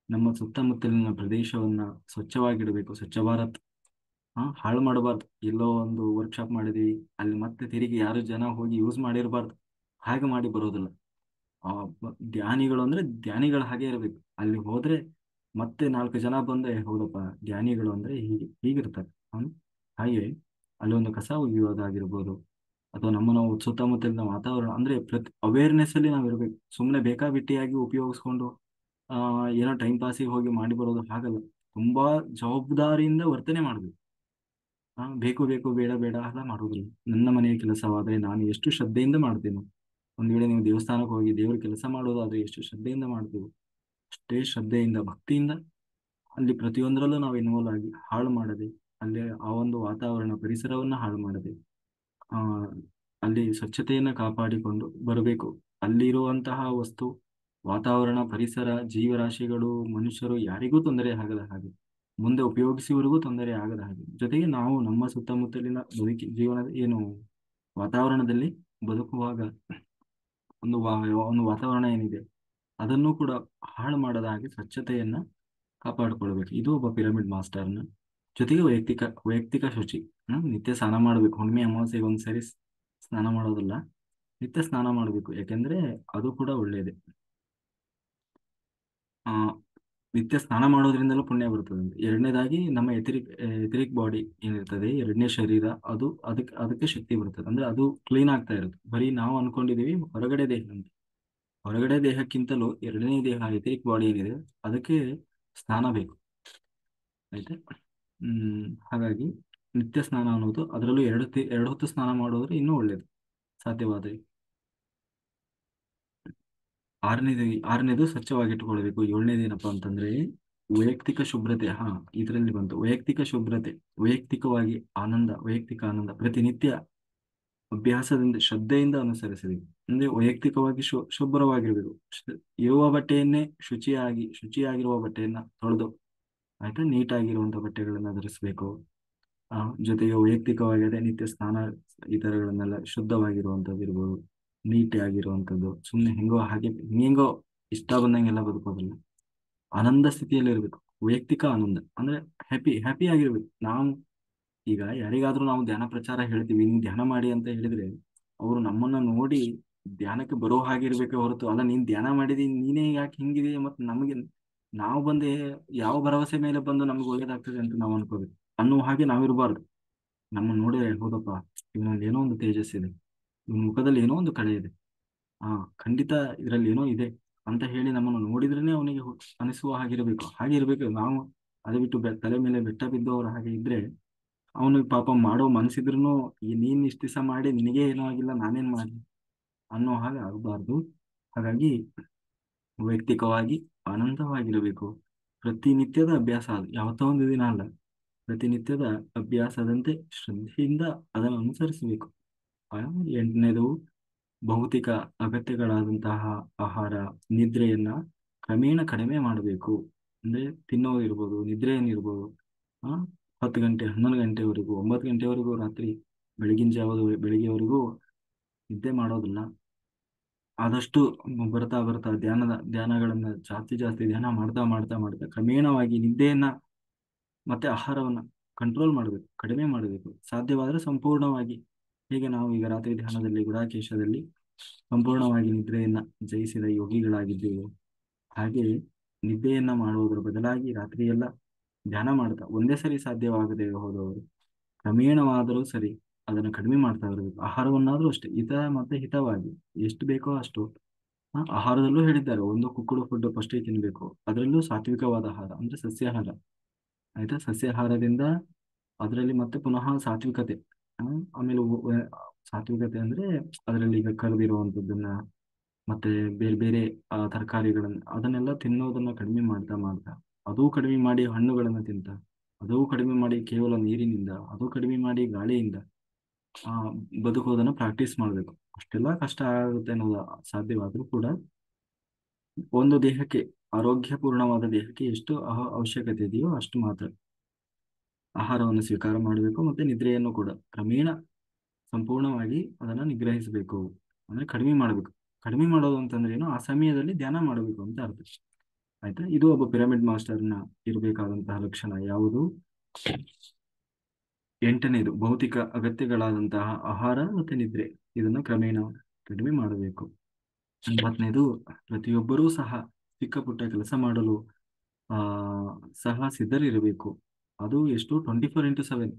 ನಮ್ಮ ಸುತ್ತಮುತ್ತಲಿನ ಪ್ರದೇಶವನ್ನ ಸ್ವಚ್ಛವಾಗಿಡಬೇಕು. ಸ್ವಚ್ಛ ಭಾರತ್. ಹಾಳು ಮಾಡಬಾರ್ದು. ಎಲ್ಲೋ ಒಂದು ವರ್ಕ್ಶಾಪ್ ಮಾಡಿದೀವಿ, ಅಲ್ಲಿ ಮತ್ತೆ ತಿರುಗಿ ಯಾರು ಜನ ಹೋಗಿ ಯೂಸ್ ಮಾಡಿರಬಾರ್ದು. ಹಾಗೆ ಮಾಡಿ ಬರೋದಿಲ್ಲ. ಧ್ಯಾನಿಗಳು ಅಂದ್ರೆ ಧ್ಯಾನಿಗಳು ಹಾಗೆ ಇರಬೇಕು. ಅಲ್ಲಿ ಹೋದ್ರೆ ಮತ್ತೆ ನಾಲ್ಕು ಜನ ಬಂದ್ರೆ, ಹೌದಪ್ಪ ಧ್ಯಾನಿಗಳು ಅಂದ್ರೆ ಹೀಗಿರ್ತಾರೆ. ಹಾಗೆ ಅಲ್ಲಿ ಒಂದು ಕಸ ಒಗೆಯೋದಾಗಿರ್ಬೋದು, ಅಥವಾ ನಾವು ಸುತ್ತಮುತ್ತಲಿನ ವಾತಾವರಣ ಅಂದ್ರೆ ಅವೇರ್ನೆಸ್ ಅಲ್ಲಿ ನಾವು ಇರ್ಬೇಕು. ಸುಮ್ಮನೆ ಬೇಕಾಬಿಟ್ಟಿಯಾಗಿ ಉಪಯೋಗಿಸ್ಕೊಂಡು ಏನೋ ಟೈಮ್ ಪಾಸಿಗೆ ಹೋಗಿ ಮಾಡಿ ಬರೋದು ಹಾಗಲ್ಲ. ತುಂಬಾ ಜವಾಬ್ದಾರಿಯಿಂದ ವರ್ತನೆ ಮಾಡ್ಬೇಕು. ಬೇಕು ಬೇಕು ಬೇಡ ಬೇಡ ಎಲ್ಲ ಮಾಡೋದಿಲ್ಲ. ನನ್ನ ಮನೆಯ ಕೆಲಸವಾದ್ರೆ ನಾನು ಎಷ್ಟು ಶ್ರದ್ಧೆಯಿಂದ ಮಾಡ್ತೇನೆ. ಒಂದ್ ವೇಳೆ ನೀವು ದೇವಸ್ಥಾನಕ್ಕೆ ಹೋಗಿ ದೇವ್ರ ಕೆಲಸ ಮಾಡೋದಾದ್ರೆ ಎಷ್ಟು ಶ್ರದ್ಧೆಯಿಂದ ಮಾಡ್ತೀವಿ, ಅಷ್ಟೇ ಶ್ರದ್ಧೆಯಿಂದ ಭಕ್ತಿಯಿಂದ ಅಲ್ಲಿ ಪ್ರತಿಯೊಂದರಲ್ಲೂ ನಾವು ಇನ್ವಾಲ್ವ್ ಆಗಿ, ಹಾಳು ಮಾಡದೆ, ಅಲ್ಲಿ ಆ ಒಂದು ವಾತಾವರಣ ಪರಿಸರವನ್ನ ಹಾಳು ಮಾಡದೆ, ಆ ಅಲ್ಲಿ ಸ್ವಚ್ಛತೆಯನ್ನ ಕಾಪಾಡಿಕೊಂಡು ಬರಬೇಕು. ಅಲ್ಲಿರುವಂತಹ ವಸ್ತು, ವಾತಾವರಣ, ಪರಿಸರ, ಜೀವರಾಶಿಗಳು, ಮನುಷ್ಯರು ಯಾರಿಗೂ ತೊಂದರೆ ಆಗದ ಹಾಗೆ, ಮುಂದೆ ಉಪಯೋಗಿಸುವವರಿಗೂ ತೊಂದರೆ ಆಗದ ಹಾಗೆ, ಜೊತೆಗೆ ನಾವು ನಮ್ಮ ಸುತ್ತಮುತ್ತಲಿನ ಜೀವನದ ಏನು ವಾತಾವರಣದಲ್ಲಿ ಬದುಕುವಾಗ ಒಂದು ವಾತಾವರಣ ಏನಿದೆ ಅದನ್ನು ಕೂಡ ಹಾಳು ಮಾಡದ ಹಾಗೆ ಸ್ವಚ್ಛತೆಯನ್ನ ಕಾಪಾಡಿಕೊಳ್ಬೇಕು. ಇದು ಒಬ್ಬ ಪಿರಮಿಡ್ ಮಾಸ್ಟರ್ನ. ಜೊತೆಗೆ ವೈಯಕ್ತಿಕ ಶುಚಿ. ನಿತ್ಯ ಸ್ನಾನ ಮಾಡಬೇಕು. ಹುಣ್ಣಿಮೆ ಅಮಾವಾಸ್ಯೆಗೆ ಒಂದ್ಸರಿ ಸ್ನಾನ ಮಾಡೋದಿಲ್ಲ, ನಿತ್ಯ ಸ್ನಾನ ಮಾಡಬೇಕು. ಯಾಕೆಂದ್ರೆ ಅದು ಕೂಡ ಒಳ್ಳೆಯದೇ. ಆ ನಿತ್ಯ ಸ್ನಾನ ಮಾಡೋದ್ರಿಂದಲೂ ಪುಣ್ಯ ಬರ್ತದೆ. ಎರಡನೇದಾಗಿ ನಮ್ಮ ಎಥರಿಕ್ ಬಾಡಿ ಏನಿರ್ತದೆ, ಎರಡನೇ ಶರೀರ, ಅದಕ್ಕೆ ಶಕ್ತಿ ಬರ್ತದೆ. ಅಂದ್ರೆ ಅದು ಕ್ಲೀನ್ ಆಗ್ತಾ ಇರುತ್ತೆ. ಬರೀ ನಾವು ಅನ್ಕೊಂಡಿದೀವಿ ಹೊರಗಡೆ ದೇಹ ಅಂತ. ಹೊರಗಡೆ ದೇಹಕ್ಕಿಂತಲೂ ಎರಡನೇ ದೇಹ, ಎಥರಿಕ್ ಬಾಡಿ ಏನಿದೆ, ಅದಕ್ಕೆ ಸ್ನಾನ ಬೇಕು. ಆಯ್ತಾ. ಹಾಗಾಗಿ ನಿತ್ಯ ಸ್ನಾನ ಅನ್ನೋದು, ಅದರಲ್ಲೂ ಎರಡು ಹೊತ್ತು ಸ್ನಾನ ಮಾಡೋದ್ರೆ ಇನ್ನೂ ಒಳ್ಳೇದು ಸಾಧ್ಯವಾದ್ರೆ. ಆರನೇದು ಸ್ವಚ್ಛವಾಗಿಟ್ಟುಕೊಳ್ಬೇಕು. ಏಳನೇದೇನಪ್ಪಾ ಅಂತಂದ್ರೆ ವೈಯಕ್ತಿಕ ಶುಭ್ರತೆ. ಇದರಲ್ಲಿ ಬಂತು ವೈಯಕ್ತಿಕ ಶುಭ್ರತೆ. ವೈಯಕ್ತಿಕ ಆನಂದ ಪ್ರತಿನಿತ್ಯ ಅಭ್ಯಾಸದಿಂದ ಶ್ರದ್ಧೆಯಿಂದ ಅನುಸರಿಸಬೇಕು. ಅಂದ್ರೆ ವೈಯಕ್ತಿಕವಾಗಿ ಶುಭ್ರವಾಗಿರ್ಬೇಕು. ಇರುವ ಬಟ್ಟೆಯನ್ನೇ ಶುಚಿಯಾಗಿರುವ ಬಟ್ಟೆಯನ್ನ ತೊಳೆದು, ಆಯ್ತಾ, ನೀಟಾಗಿರುವಂತ ಬಟ್ಟೆಗಳನ್ನ ಧರಿಸಬೇಕು. ಜೊತೆಗೆ ವೈಯಕ್ತಿಕವಾಗಿ ಅದೇ ನಿತ್ಯ ಸ್ನಾನ ಈ ತರಗಳನ್ನೆಲ್ಲ ಶುದ್ಧವಾಗಿರುವಂತದ್ದು ಇರ್ಬೋದು, ನೀಟಿ ಆಗಿರುವಂತದ್ದು. ಸುಮ್ಮನೆ ಹೆಂಗೋ ಇಷ್ಟ ಬಂದಂಗೆಲ್ಲ ಬದುಕೋದಿಲ್ಲ. ಆನಂದ ಸ್ಥಿತಿಯಲ್ಲಿ ಇರ್ಬೇಕು. ವೈಯಕ್ತಿಕ ಆನಂದ ಅಂದ್ರೆ ಹ್ಯಾಪಿ ಆಗಿರ್ಬೇಕು. ನಾವು ಈಗ ಯಾರಿಗಾದ್ರೂ ನಾವು ಧ್ಯಾನ ಪ್ರಚಾರ ಹೇಳ್ತೀವಿ, ನೀವು ಧ್ಯಾನ ಮಾಡಿ ಅಂತ ಹೇಳಿದ್ರೆ, ಅವರು ನಮ್ಮನ್ನ ನೋಡಿ ಧ್ಯಾನಕ್ಕೆ ಬರೋ ಹಾಗಿರ್ಬೇಕೆ ಹೊರತು, ಅಲ್ಲ ನೀನ್ ಧ್ಯಾನ ಮಾಡಿದಿ, ನೀನೇ ಯಾಕೆ ಹಿಂಗಿದೆ, ಮತ್ತೆ ನಾವು ಬಂದೆ ಯಾವ ಭರವಸೆ ಮೇಲೆ ಬಂದು ನಮ್ಗೆ ಒಳ್ಳೇದಾಗ್ತದೆ ಅಂತ ನಾವು ಅನ್ಕೋಬೇಕು ಅನ್ನೋ ಹಾಗೆ ನಾವಿರಬಾರ್ದು. ನಮ್ಮ ನೋಡಿದ್ರೆ, ಹೌದಪ್ಪ ಇವನಲ್ಲಿ ಏನೋ ಒಂದು ತೇಜಸ್ಸಿದೆ, ಇವನ ಮುಖದಲ್ಲಿ ಏನೋ ಒಂದು ಕಳೆ ಇದೆ, ಖಂಡಿತ ಇದರಲ್ಲಿ ಏನೋ ಇದೆ ಅಂತ ಹೇಳಿ ನಮ್ಮನ್ನು ನೋಡಿದ್ರೇನೆ ಅವನಿಗೆ ಅನಿಸುವ ಹಾಗಿರ್ಬೇಕು ನಾವು. ಅದೇ ಬಿಟ್ಟು ತಲೆ ಮೇಲೆ ಬೆಟ್ಟ ಬಿದ್ದವರು ಹಾಗೆ ಇದ್ರೆ, ಅವನಿಗೆ ಪಾಪ ಮಾಡೋ ಮನ್ಸಿದ್ರೂ, ನೀನ್ ಇಷ್ಟ ದಿವಸ ಮಾಡಿ ನಿನಗೆ ಏನೋ ಆಗಿಲ್ಲ, ನಾನೇನ್ ಮಾಡಿ ಅನ್ನೋ ಹಾಗೆ ಆಗಬಾರ್ದು. ಹಾಗಾಗಿ ವೈಯಕ್ತಿಕವಾಗಿ ಆನಂದವಾಗಿರಬೇಕು. ಪ್ರತಿನಿತ್ಯದ ಅಭ್ಯಾಸ, ಅದು ಯಾವತ್ತೋ ಒಂದು ದಿನ ಅಲ್ಲ, ಪ್ರತಿನಿತ್ಯದ ಅಭ್ಯಾಸದಂತೆ ಶ್ರದ್ಧೆಯಿಂದ ಅದನ್ನು ಅನುಸರಿಸಬೇಕು. ಎಂಟನೇದು ಭೌತಿಕ ಅಗತ್ಯಗಳಾದಂತಹ ಆಹಾರ, ನಿದ್ರೆಯನ್ನ ಕ್ರಮೇಣ ಕಡಿಮೆ ಮಾಡಬೇಕು. ಅಂದ್ರೆ ತಿನ್ನೋದಿರ್ಬೋದು, ನಿದ್ರೆ ಏನಿರ್ಬೋದು, 10 ಗಂಟೆ 11 ಗಂಟೆವರೆಗೂ 9 ಗಂಟೆವರೆಗೂ ರಾತ್ರಿ ಬೆಳಿಗ್ಗೆವರೆಗೂ ನಿದ್ದೆ ಮಾಡೋದಿಲ್ಲ. ಆದಷ್ಟು ಬರ್ತಾ ಬರ್ತಾ ಧ್ಯಾನಗಳನ್ನ ಜಾಸ್ತಿ ಧ್ಯಾನ ಮಾಡ್ತಾ ಮಾಡ್ತಾ ಮಾಡ್ತಾ ಕ್ರಮೇಣವಾಗಿ ನಿದ್ದೆಯನ್ನ ಮತ್ತೆ ಆಹಾರವನ್ನ ಕಂಟ್ರೋಲ್ ಮಾಡಬೇಕು, ಕಡಿಮೆ ಮಾಡಬೇಕು, ಸಾಧ್ಯವಾದರೆ ಸಂಪೂರ್ಣವಾಗಿ. ಹೀಗೆ ನಾವು ಈಗ ರಾತ್ರಿ ಧ್ಯಾನದಲ್ಲಿ ಗುಡಾಕೇಶದಲ್ಲಿ ಸಂಪೂರ್ಣವಾಗಿ ನಿದ್ರೆಯನ್ನ ಜಯಿಸಿದ ಯೋಗಿಗಳಾಗಿದ್ದೇವೆ. ಹಾಗೆ ನಿದ್ದೆಯನ್ನ ಮಾಡುವುದರ ಬದಲಾಗಿ ರಾತ್ರಿಯೆಲ್ಲ ಧ್ಯಾನ ಮಾಡ್ತಾ ಒಂದೇ ಸರಿ ಸಾಧ್ಯವಾಗದೆ ಹೋದವರು ಕ್ರಮೇಣವಾದರೂ ಸರಿ ಅದನ್ನು ಕಡಿಮೆ ಮಾಡ್ತಾ ಇರಬೇಕು. ಆಹಾರವನ್ನಾದ್ರೂ ಅಷ್ಟೇ ಮತ್ತೆ ಹಿತವಾಗಿ ಎಷ್ಟು ಬೇಕೋ ಅಷ್ಟು. ಆಹಾರದಲ್ಲೂ ಹೇಳಿದ್ದಾರೆ, ಒಂದು ಕುಕ್ಕುಡು ಫುಡ್ ಫಸ್ಟೇ ತಿನ್ಬೇಕು, ಅದರಲ್ಲೂ ಸಾತ್ವಿಕವಾದ ಆಹಾರ ಅಂದ್ರೆ ಸಸ್ಯಾಹಾರ. ಆಯ್ತಾ, ಸಸ್ಯಾಹಾರದಿಂದ ಅದರಲ್ಲಿ ಮತ್ತೆ ಪುನಃ ಸಾತ್ವಿಕತೆ. ಆಮೇಲೆ ಸಾತ್ವಿಕತೆ ಅಂದ್ರೆ ಅದರಲ್ಲಿ ಈಗ ಕರೆದಿರುವಂಥದ್ದನ್ನ ಮತ್ತೆ ಬೇರೆ ಬೇರೆ ತರಕಾರಿಗಳನ್ನ ಅದನ್ನೆಲ್ಲ ತಿನ್ನೋದನ್ನ ಕಡಿಮೆ ಮಾಡ್ತಾ ಮಾಡ್ತಾ, ಅದೂ ಕಡಿಮೆ ಮಾಡಿ ಹಣ್ಣುಗಳನ್ನ ತಿಂತ, ಅದೂ ಕಡಿಮೆ ಮಾಡಿ ಕೇವಲ ನೀರಿನಿಂದ, ಅದೂ ಕಡಿಮೆ ಮಾಡಿ ಗಾಳಿಯಿಂದ ಆ ಬದುಕೋದನ್ನ ಪ್ರಾಕ್ಟೀಸ್ ಮಾಡಬೇಕು. ಅಷ್ಟೆಲ್ಲ ಕಷ್ಟ ಆಗುತ್ತೆ ಅನ್ನೋದು ಸಾಧ್ಯವಾದ್ರೂ ಕೂಡ ಒಂದು ದೇಹಕ್ಕೆ, ಆರೋಗ್ಯಪೂರ್ಣವಾದ ದೇಹಕ್ಕೆ ಎಷ್ಟು ಅವಶ್ಯಕತೆ ಇದೆಯೋ ಅಷ್ಟು ಮಾತ್ರ ಆಹಾರವನ್ನು ಸ್ವೀಕಾರ ಮಾಡಬೇಕು. ಮತ್ತೆ ನಿದ್ರೆಯನ್ನು ಕೂಡ ಕ್ರಮೇಣ ಸಂಪೂರ್ಣವಾಗಿ ಅದನ್ನ ನಿಗ್ರಹಿಸಬೇಕು, ಅಂದ್ರೆ ಕಡಿಮೆ ಮಾಡಬೇಕು. ಕಡಿಮೆ ಮಾಡೋದು ಅಂತಂದ್ರೆ ಏನು, ಆ ಸಮಯದಲ್ಲಿ ಧ್ಯಾನ ಮಾಡಬೇಕು ಅಂತ ಅರ್ಥ. ಆಯ್ತಾ, ಇದು ಒಬ್ಬ ಪಿರಮಿಡ್ ಮಾಸ್ಟರ್ನ ಇರಬೇಕಾದಂತಹ ಲಕ್ಷಣ. ಯಾವುದು? ಎಂಟನೇದು, ಭೌತಿಕ ಅಗತ್ಯಗಳಾದಂತಹ ಆಹಾರ ಮತ್ತೆ ನಿದ್ರೆ, ಇದನ್ನ ಕ್ರಮೇಣ ಕಡಿಮೆ ಮಾಡಬೇಕು. 9ನೇದು, ಪ್ರತಿಯೊಬ್ಬರೂ ಸಹ ಚಿಕ್ಕ ಪುಟ್ಟ ಕೆಲಸ ಮಾಡಲು ಆ ಸಹ ಸಿದ್ಧರಿರಬೇಕು. ಅದು ಎಷ್ಟು, 24x7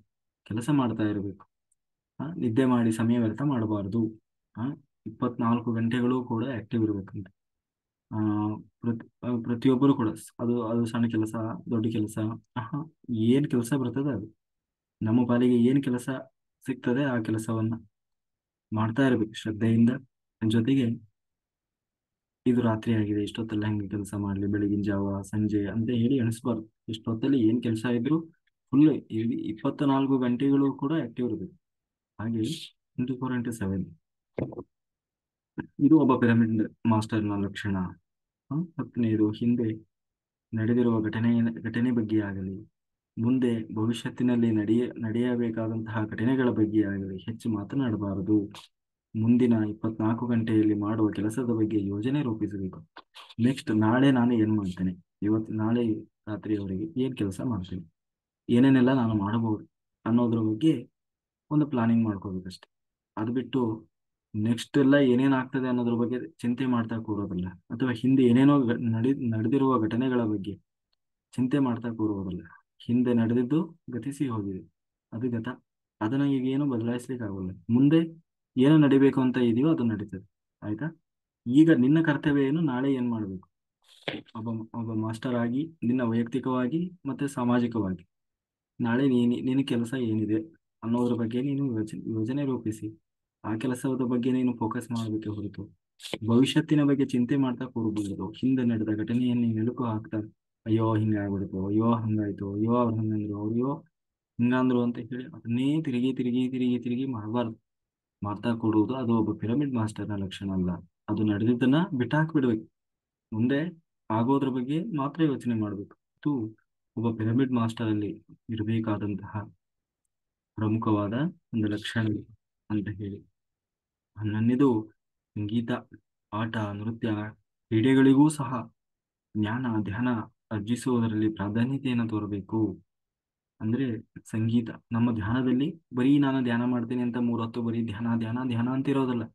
ಕೆಲಸ ಮಾಡ್ತಾ ಇರಬೇಕು. ನಿದ್ದೆ ಮಾಡಿ ಸಮಯ ವ್ಯರ್ಥ ಮಾಡಬಾರದು. 24 ಗಂಟೆಗಳು ಕೂಡ ಆಕ್ಟಿವ್ ಇರಬೇಕಂತ. ಆ ಪ್ರತಿಯೊಬ್ಬರು ಕೂಡ ಅದು ಅದು ಸಣ್ಣ ಕೆಲಸ, ದೊಡ್ಡ ಕೆಲಸ, ಏನ್ ಕೆಲಸ ಬರ್ತದೆ ಅದು ನಮ್ಮ ಪಾಲಿಗೆ, ಏನ್ ಕೆಲಸ ಸಿಗ್ತದೆ ಆ ಕೆಲಸವನ್ನ ಮಾಡ್ತಾ ಇರ್ಬೇಕು ಶ್ರದ್ಧೆಯಿಂದ. ಜೊತೆಗೆ ಇದು ರಾತ್ರಿ ಆಗಿದೆ, ಇಷ್ಟೊತ್ತೆಲ್ಲ ಹೆಂಗೆ ಕೆಲಸ ಮಾಡ್ಲಿ, ಬೆಳಗಿನ ಜಾವ ಸಂಜೆ ಅಂತ ಹೇಳಿ ಎಣಿಸ್ಬಾರ್ದು. ಇಷ್ಟೊತ್ತಲ್ಲಿ ಏನ್ ಕೆಲಸ ಇದ್ರು ಫುಲ್ 24 ಗಂಟೆಗಳು ಕೂಡ ಆಕ್ಟಿವ್ ಇರಬೇಕು. ಹಾಗೆ 24x7 ಇದು ಒಬ್ಬ ಪಿರಮಿಡ್ ಮಾಸ್ಟರ್ನ ಲಕ್ಷಣ. 10ನೇದು, ಹಿಂದೆ ನಡೆದಿರುವ ಘಟನೆ ಬಗ್ಗೆ ಆಗಲಿ, ಮುಂದೆ ಭವಿಷ್ಯತ್ತಿನಲ್ಲಿ ನಡೆಯಬೇಕಾದಂತಹ ಘಟನೆಗಳ ಬಗ್ಗೆ ಆಗಲಿ ಹೆಚ್ಚು ಮಾತನಾಡಬಾರದು. ಮುಂದಿನ 24 ಗಂಟೆಯಲ್ಲಿ ಮಾಡುವ ಕೆಲಸದ ಬಗ್ಗೆ ಯೋಜನೆ ರೂಪಿಸಬೇಕು. ನೆಕ್ಸ್ಟ್ ನಾಳೆ ನಾನು ಏನ್ ಮಾಡ್ತೇನೆ, ನಾಳೆ ರಾತ್ರಿಯವರೆಗೆ ಏನ್ ಕೆಲಸ ಮಾಡ್ತೇನೆ, ಏನೇನೆಲ್ಲ ನಾನು ಮಾಡಬಹುದು ಅನ್ನೋದ್ರ ಬಗ್ಗೆ ಒಂದು ಪ್ಲಾನಿಂಗ್ ಮಾಡ್ಕೋಬೇಕಷ್ಟೆ. ಅದು ಬಿಟ್ಟು ನೆಕ್ಸ್ಟ್ ಎಲ್ಲ ಏನೇನಾಗ್ತದೆ ಅನ್ನೋದ್ರ ಬಗ್ಗೆ ಚಿಂತೆ ಮಾಡ್ತಾ ಕೂರೋದಿಲ್ಲ, ಅಥವಾ ಹಿಂದೆ ಏನೇನೋ ನಡೆದಿರುವ ಘಟನೆಗಳ ಬಗ್ಗೆ ಚಿಂತೆ ಮಾಡ್ತಾ ಕೂರುವುದಿಲ್ಲ. ಹಿಂದೆ ನಡೆದಿದ್ದು ಗತಿಸಿ ಹೋಗಿದೆ, ಅದು ಗತ. ಅದನ್ನ ಈಗ ಏನು ಬದಲಾಯಿಸ್ಲಿಕ್ಕೆ ಆಗೋಲ್ಲ. ಮುಂದೆ ಏನು ನಡಿಬೇಕು ಅಂತ ಇದೆಯೋ ಅದು ನಡೀತದೆ. ಆಯ್ತಾ, ಈಗ ನಿನ್ನ ಕರ್ತವ್ಯ ಏನು, ನಾಳೆ ಏನ್ ಮಾಡ್ಬೇಕು, ಒಬ್ಬ ಒಬ್ಬ ಮಾಸ್ಟರ್ ಆಗಿ ನಿನ್ನ ವೈಯಕ್ತಿಕವಾಗಿ ಮತ್ತೆ ಸಾಮಾಜಿಕವಾಗಿ ನಾಳೆ ನಿನ್ನ ಕೆಲಸ ಏನಿದೆ ಅನ್ನೋದ್ರ ಬಗ್ಗೆ ನೀನು ಯೋಜನೆ ರೂಪಿಸಿ ಆ ಕೆಲಸದ ಬಗ್ಗೆ ನೀನು ಫೋಕಸ್ ಮಾಡಬೇಕೆ ಹೊರತು ಭವಿಷ್ಯತ್ತಿನ ಬಗ್ಗೆ ಚಿಂತೆ ಮಾಡ್ತಾ ಕೂರಬಹುದು. ಹಿಂದೆ ನಡೆದ ಘಟನೆಯನ್ನು ಮೆಲುಕು ಹಾಕ್ತಾ, ಅಯ್ಯೋ ಹಿಂಗಾಗ್ಬಿಡ್ತು, ಅಯ್ಯೋ ಹಂಗಾಯ್ತು, ಅಯ್ಯೋ ಅವ್ರು ಹಂಗಂದ್ರು, ಅಯ್ಯೋ ಹಿಂಗಂದ್ರು ಅಂತ ಹೇಳಿ ಅದನ್ನೇ ತಿರುಗಿ ತಿರುಗಿ ತಿರುಗಿ ತಿರುಗಿ ಮಾಡಬಾರ್ದು. ಮಾಡ್ತಾ ಕೊಡುವುದು ಅದು ಒಬ್ಬ ಪಿರಮಿಡ್ ಮಾಸ್ಟರ್ನ ಲಕ್ಷಣ ಅಲ್ಲ. ಅದು ನಡೆದಿದ್ದನ್ನ ಬಿಟ್ಟಾಕ್ಬಿಡ್ಬೇಕು, ಮುಂದೆ ಆಗೋದ್ರ ಬಗ್ಗೆ ಮಾತ್ರ ಯೋಚನೆ ಮಾಡಬೇಕು. ಇದು ಒಬ್ಬ ಪಿರಮಿಡ್ ಮಾಸ್ಟರ್ ಅಲ್ಲಿ ಇರಬೇಕಾದಂತಹ ಪ್ರಮುಖವಾದ ಒಂದು ಲಕ್ಷಣ ಅಂತ ಹೇಳಿ. 11ನೇದು, ಸಂಗೀತ, ಆಟ, ನೃತ್ಯ, ಕ್ರೀಡೆಗಳಿಗೂ ಸಹ ಜ್ಞಾನ ಧ್ಯಾನ ಅರ್ಜಿಸುವುದರಲ್ಲಿ ಪ್ರಾಧಾನ್ಯತೆಯನ್ನು ತೋರಬೇಕು. ಅಂದ್ರೆ ಸಂಗೀತ, ನಮ್ಮ ಧ್ಯಾನದಲ್ಲಿ ಬರೀ ನಾನು ಧ್ಯಾನ ಮಾಡ್ತೇನೆ ಅಂತ 3 ಹೊತ್ತು ಬರೀ ಧ್ಯಾನ ಧ್ಯಾನ ಧ್ಯಾನ ಅಂತ ಇರೋದಲ್ಲ.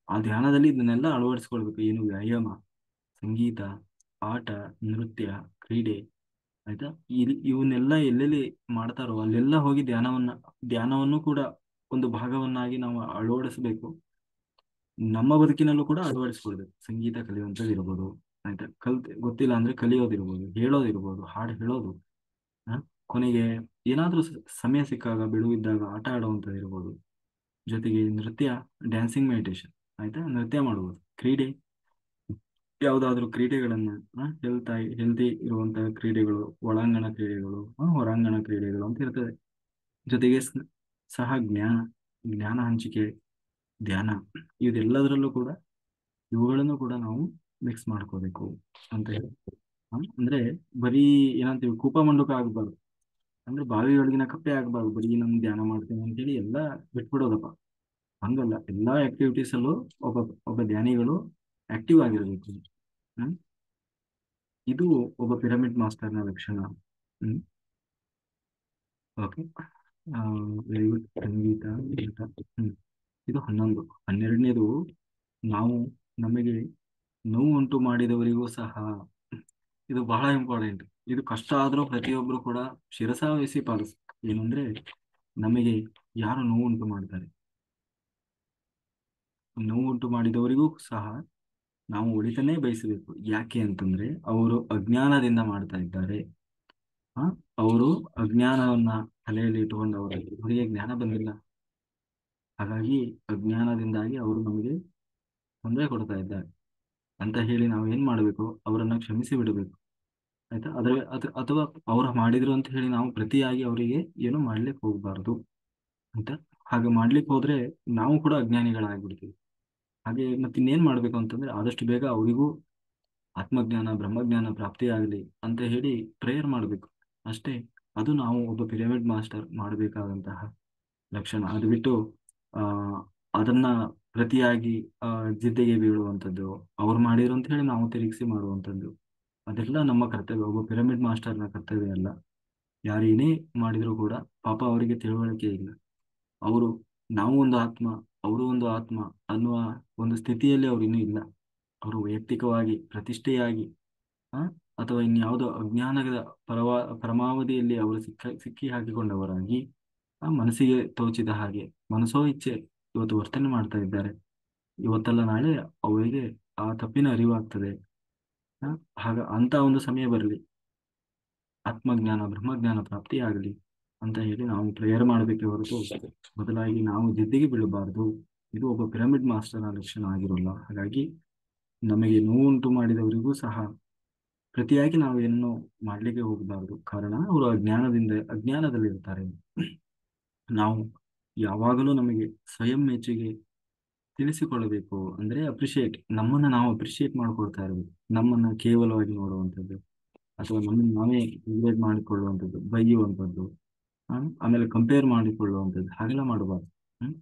ಆ ಧ್ಯಾನದಲ್ಲಿ ಇದನ್ನೆಲ್ಲ ಅಳವಡಿಸ್ಕೊಳ್ಬೇಕು. ಏನು ವ್ಯಾಯಾಮ, ಸಂಗೀತ, ಆಟ, ನೃತ್ಯ, ಕ್ರೀಡೆ, ಆಯ್ತಾ, ಇವನ್ನೆಲ್ಲ ಎಲ್ಲೆಲ್ಲಿ ಮಾಡ್ತಾರೋ ಅಲ್ಲೆಲ್ಲ ಹೋಗಿ ಧ್ಯಾನವನ್ನು ಕೂಡ ಒಂದು ಭಾಗವನ್ನಾಗಿ ನಾವು ಅಳವಡಿಸಬೇಕು. ನಮ್ಮ ಬದುಕಿನಲ್ಲೂ ಕೂಡ ಅಳವಡಿಸ್ಕೊಳ್ಬೇಕು. ಸಂಗೀತ ಕಲಿಯುವಂಥದ್ದು ಇರ್ಬೋದು, ಆಯ್ತಾ, ಗೊತ್ತಿಲ್ಲ ಅಂದ್ರೆ ಕಲಿಯೋದಿರ್ಬೋದು, ಹೇಳೋದಿರ್ಬೋದು, ಹಾಡು ಹೇಳೋದು, ಆ, ಕೊನೆಗೆ ಏನಾದ್ರೂ ಸಮಯ ಸಿಕ್ಕಾಗ ಬಿಡುವಿದ್ದಾಗ ಆಟ ಆಡುವಂಥದ್ದು ಇರ್ಬೋದು. ಜೊತೆಗೆ ನೃತ್ಯ, ಡ್ಯಾನ್ಸಿಂಗ್, ಮೆಡಿಟೇಷನ್, ಆಯ್ತಾ, ನೃತ್ಯ ಮಾಡುವುದು, ಕ್ರೀಡೆ, ಯಾವುದಾದ್ರೂ ಕ್ರೀಡೆಗಳನ್ನ ಹೆಲ್ತಿ ಇರುವಂತಹ ಕ್ರೀಡೆಗಳು, ಒಳಾಂಗಣ ಕ್ರೀಡೆಗಳು, ಹೊರಾಂಗಣ ಕ್ರೀಡೆಗಳು ಅಂತ ಇರ್ತದೆ. ಜೊತೆಗೆ ಸಹ ಜ್ಞಾನ ಹಂಚಿಕೆ, ಧ್ಯಾನ, ಇದೆಲ್ಲದರಲ್ಲೂ ಕೂಡ ಇವುಗಳನ್ನು ಕೂಡ ನಾವು ಮಿಕ್ಸ್ ಮಾಡ್ಕೋಬೇಕು ಅಂತ ಹೇಳಿ. ಅಂದ್ರೆ ಬರೀ ಏನಂತೀವಿ, ಕೂಪ ಮಂಡುಕ ಆಗ್ಬಾರ್ದು, ಅಂದ್ರೆ ಬಾವಿ ಒಳಗಿನ ಕಪ್ಪೆ ಆಗ್ಬಾರ್ದು. ಬರೀ ನಾನು ಧ್ಯಾನ ಮಾಡ್ತೇನೆ ಅಂತೇಳಿ ಎಲ್ಲ ಬಿಟ್ಬಿಡೋದಪ್ಪ, ಹಂಗಲ್ಲ. ಎಲ್ಲಾ ಆಕ್ಟಿವಿಟೀಸ್ ಅಲ್ಲೂ ಒಬ್ಬ ಒಬ್ಬ ಧ್ಯಾನಿಗಳು ಆಕ್ಟಿವ್ ಆಗಿರ್ಬೇಕು. ಹ್ಮ್ ಇದು ಒಬ್ಬ ಪಿರಮಿಡ್ ಮಾಸ್ಟರ್ನ ಲಕ್ಷಣ. Hmm okay. Very good. ಸಂಗೀತ, ನಟ. ಇದು 11. 12ನೇದು, ನಾವು ನಮಗೆ ನೋವು ಉಂಟು ಮಾಡಿದವರಿಗೂ ಸಹ. ಇದು ಬಹಳ ಇಂಪಾರ್ಟೆಂಟ್. ಇದು ಕಷ್ಟ ಆದ್ರೂ ಪ್ರತಿಯೊಬ್ಬರು ಕೂಡ ಶಿರಸಾವಹಿಸಿ ಪಾಲಿಸ್. ಏನಂದ್ರೆ, ನಮಗೆ ಯಾರು ನೋವು ಉಂಟು ಮಾಡ್ತಾರೆ, ನೋವು ಉಂಟು ಮಾಡಿದವರಿಗೂ ಸಹ ನಾವು ಒಳಿತನ್ನೇ ಬಯಸಬೇಕು. ಯಾಕೆ ಅಂತಂದ್ರೆ ಅವರು ಅಜ್ಞಾನದಿಂದ ಮಾಡ್ತಾ ಇದ್ದಾರೆ. ಆ ಅವರು ಅಜ್ಞಾನವನ್ನ ತಲೆಯಲ್ಲಿ ಇಟ್ಟುಕೊಂಡವರು, ಅವರಿಗೆ ಜ್ಞಾನ ಬಂದಿಲ್ಲ. ಹಾಗಾಗಿ ಅಜ್ಞಾನದಿಂದಾಗಿ ಅವರು ನಮಗೆ ತೊಂದರೆ ಕೊಡ್ತಾ ಇದ್ದಾರೆ ಅಂತ ಹೇಳಿ ನಾವು ಏನ್ ಮಾಡಬೇಕು, ಅವರನ್ನ ಕ್ಷಮಿಸಿ ಬಿಡಬೇಕು. ಆಯ್ತಾ? ಅಥವಾ ಅವ್ರು ಮಾಡಿದ್ರು ಅಂತ ಹೇಳಿ ನಾವು ಪ್ರತಿಯಾಗಿ ಅವರಿಗೆ ಏನು ಮಾಡ್ಲಿಕ್ಕೆ ಹೋಗ್ಬಾರ್ದು. ಆಯ್ತಾ? ಹಾಗೆ ಮಾಡ್ಲಿಕ್ಕೆ ಹೋದ್ರೆ ನಾವು ಕೂಡ ಅಜ್ಞಾನಿಗಳಾಗ್ಬಿಡ್ತೀವಿ. ಹಾಗೆ ಮತ್ತೆ ಇನ್ನೇನ್ ಮಾಡ್ಬೇಕು ಅಂತಂದ್ರೆ, ಆದಷ್ಟು ಬೇಗ ಅವರಿಗೂ ಆತ್ಮಜ್ಞಾನ ಬ್ರಹ್ಮಜ್ಞಾನ ಪ್ರಾಪ್ತಿಯಾಗಲಿ ಅಂತ ಹೇಳಿ ಪ್ರೇಯರ್ ಮಾಡಬೇಕು ಅಷ್ಟೇ. ಅದು ನಾವು ಒಬ್ಬ ಪಿರಮಿಡ್ ಮಾಸ್ಟರ್ ಮಾಡಬೇಕಾದಂತಹ ಲಕ್ಷಣ. ಅದು ಬಿಟ್ಟು ಆ ಅದನ್ನ ಪ್ರತಿಯಾಗಿ ಜಿದ್ದಿಗೆ ಬೀಳುವಂಥದ್ದು, ಅವ್ರು ಮಾಡಿದ್ರು ಅಂತ ಹೇಳಿ ನಾವು ತಿರುಗಿಸಿ ಮಾಡುವಂಥದ್ದು, ಅದೆಲ್ಲ ನಮ್ಮ ಕರ್ತವ್ಯ, ಒಬ್ಬ ಪಿರಮಿಡ್ ಮಾಸ್ಟರ್ನ ಕರ್ತವ್ಯ ಅಲ್ಲ. ಯಾರೇನೇ ಮಾಡಿದ್ರು ಕೂಡ ಪಾಪ ಅವರಿಗೆ ತಿಳುವಳಿಕೆ ಇಲ್ಲ. ಅವರು ನಾವು ಒಂದು ಆತ್ಮ, ಅವರು ಒಂದು ಆತ್ಮ ಅನ್ನುವ ಒಂದು ಸ್ಥಿತಿಯಲ್ಲಿ ಅವ್ರು ಇನ್ನೂ ಇಲ್ಲ. ಅವರು ವೈಯಕ್ತಿಕವಾಗಿ ಪ್ರತಿಷ್ಠೆಯಾಗಿ ಆ ಅಥವಾ ಇನ್ಯಾವುದೋ ಅಜ್ಞಾನದ ಪರಮಾವಧಿಯಲ್ಲಿ ಅವರು ಸಿಕ್ಕಿ ಹಾಕಿಕೊಂಡವರಾಗಿ ಆ ಮನಸ್ಸಿಗೆ ತೋಚಿದ ಹಾಗೆ ಮನಸೋ ಇಚ್ಛೆ ಇವತ್ತು ವರ್ತನೆ ಮಾಡ್ತಾ ಇದ್ದಾರೆ. ಇವತ್ತಲ್ಲ ನಾಳೆ ಅವರಿಗೆ ಆ ತಪ್ಪಿನ ಅರಿವಾಗ್ತದೆ. ಆ, ಅಂತ ಒಂದು ಸಮಯ ಬರಲಿ, ಆತ್ಮಜ್ಞಾನ ಬ್ರಹ್ಮಜ್ಞಾನ ಪ್ರಾಪ್ತಿಯಾಗಲಿ ಅಂತ ಹೇಳಿ ನಾವು ಪ್ರೇಯರ್ ಮಾಡಬೇಕೆ ಹೊರತು ಬದಲಾಗಿ ನಾವು ಜಿದ್ದಿಗೆ ಬೀಳಬಾರದು. ಇದು ಒಬ್ಬ ಪಿರಮಿಡ್ ಮಾಸ್ಟರ್ನ ಲಕ್ಷಣ ಆಗಿರೋಲ್ಲ. ಹಾಗಾಗಿ ನಮಗೆ ನೋವುಂಟು ಮಾಡಿದವರಿಗೂ ಸಹ ಪ್ರತಿಯಾಗಿ ನಾವು ಏನನ್ನು ಮಾಡ್ಲಿಕ್ಕೆ ಹೋಗಬಾರದು. ಕಾರಣ ಅವರು ಅಜ್ಞಾನದಲ್ಲಿರ್ತಾರೆ. ನಾವು ಯಾವಾಗಲೂ ನಮಗೆ ಸ್ವಯಂ ಮೆಚ್ಚುಗೆ ತಿಳಿಸಿಕೊಳ್ಳಬೇಕು. ಅಂದ್ರೆ ಅಪ್ರಿಶಿಯೇಟ್, ನಮ್ಮನ್ನ ನಾವು ಅಪ್ರಿಶಿಯೇಟ್ ಮಾಡ್ಕೊಳ್ತಾ ಇರಬೇಕು. ನಮ್ಮನ್ನ ಕೇವಲವಾಗಿ ನೋಡುವಂಥದ್ದು ಅಥವಾ ನಮ್ಮನ್ನು ನಾವೇ ಇಗ್ರೇಟ್ ಮಾಡಿಕೊಳ್ಳುವಂಥದ್ದು, ಬೈಯುವಂಥದ್ದು, ಆಮೇಲೆ ಕಂಪೇರ್ ಮಾಡಿಕೊಳ್ಳುವಂಥದ್ದು, ಹಾಗೆಲ್ಲ ಮಾಡಬಾರ್ದು. ಹ್ಮ್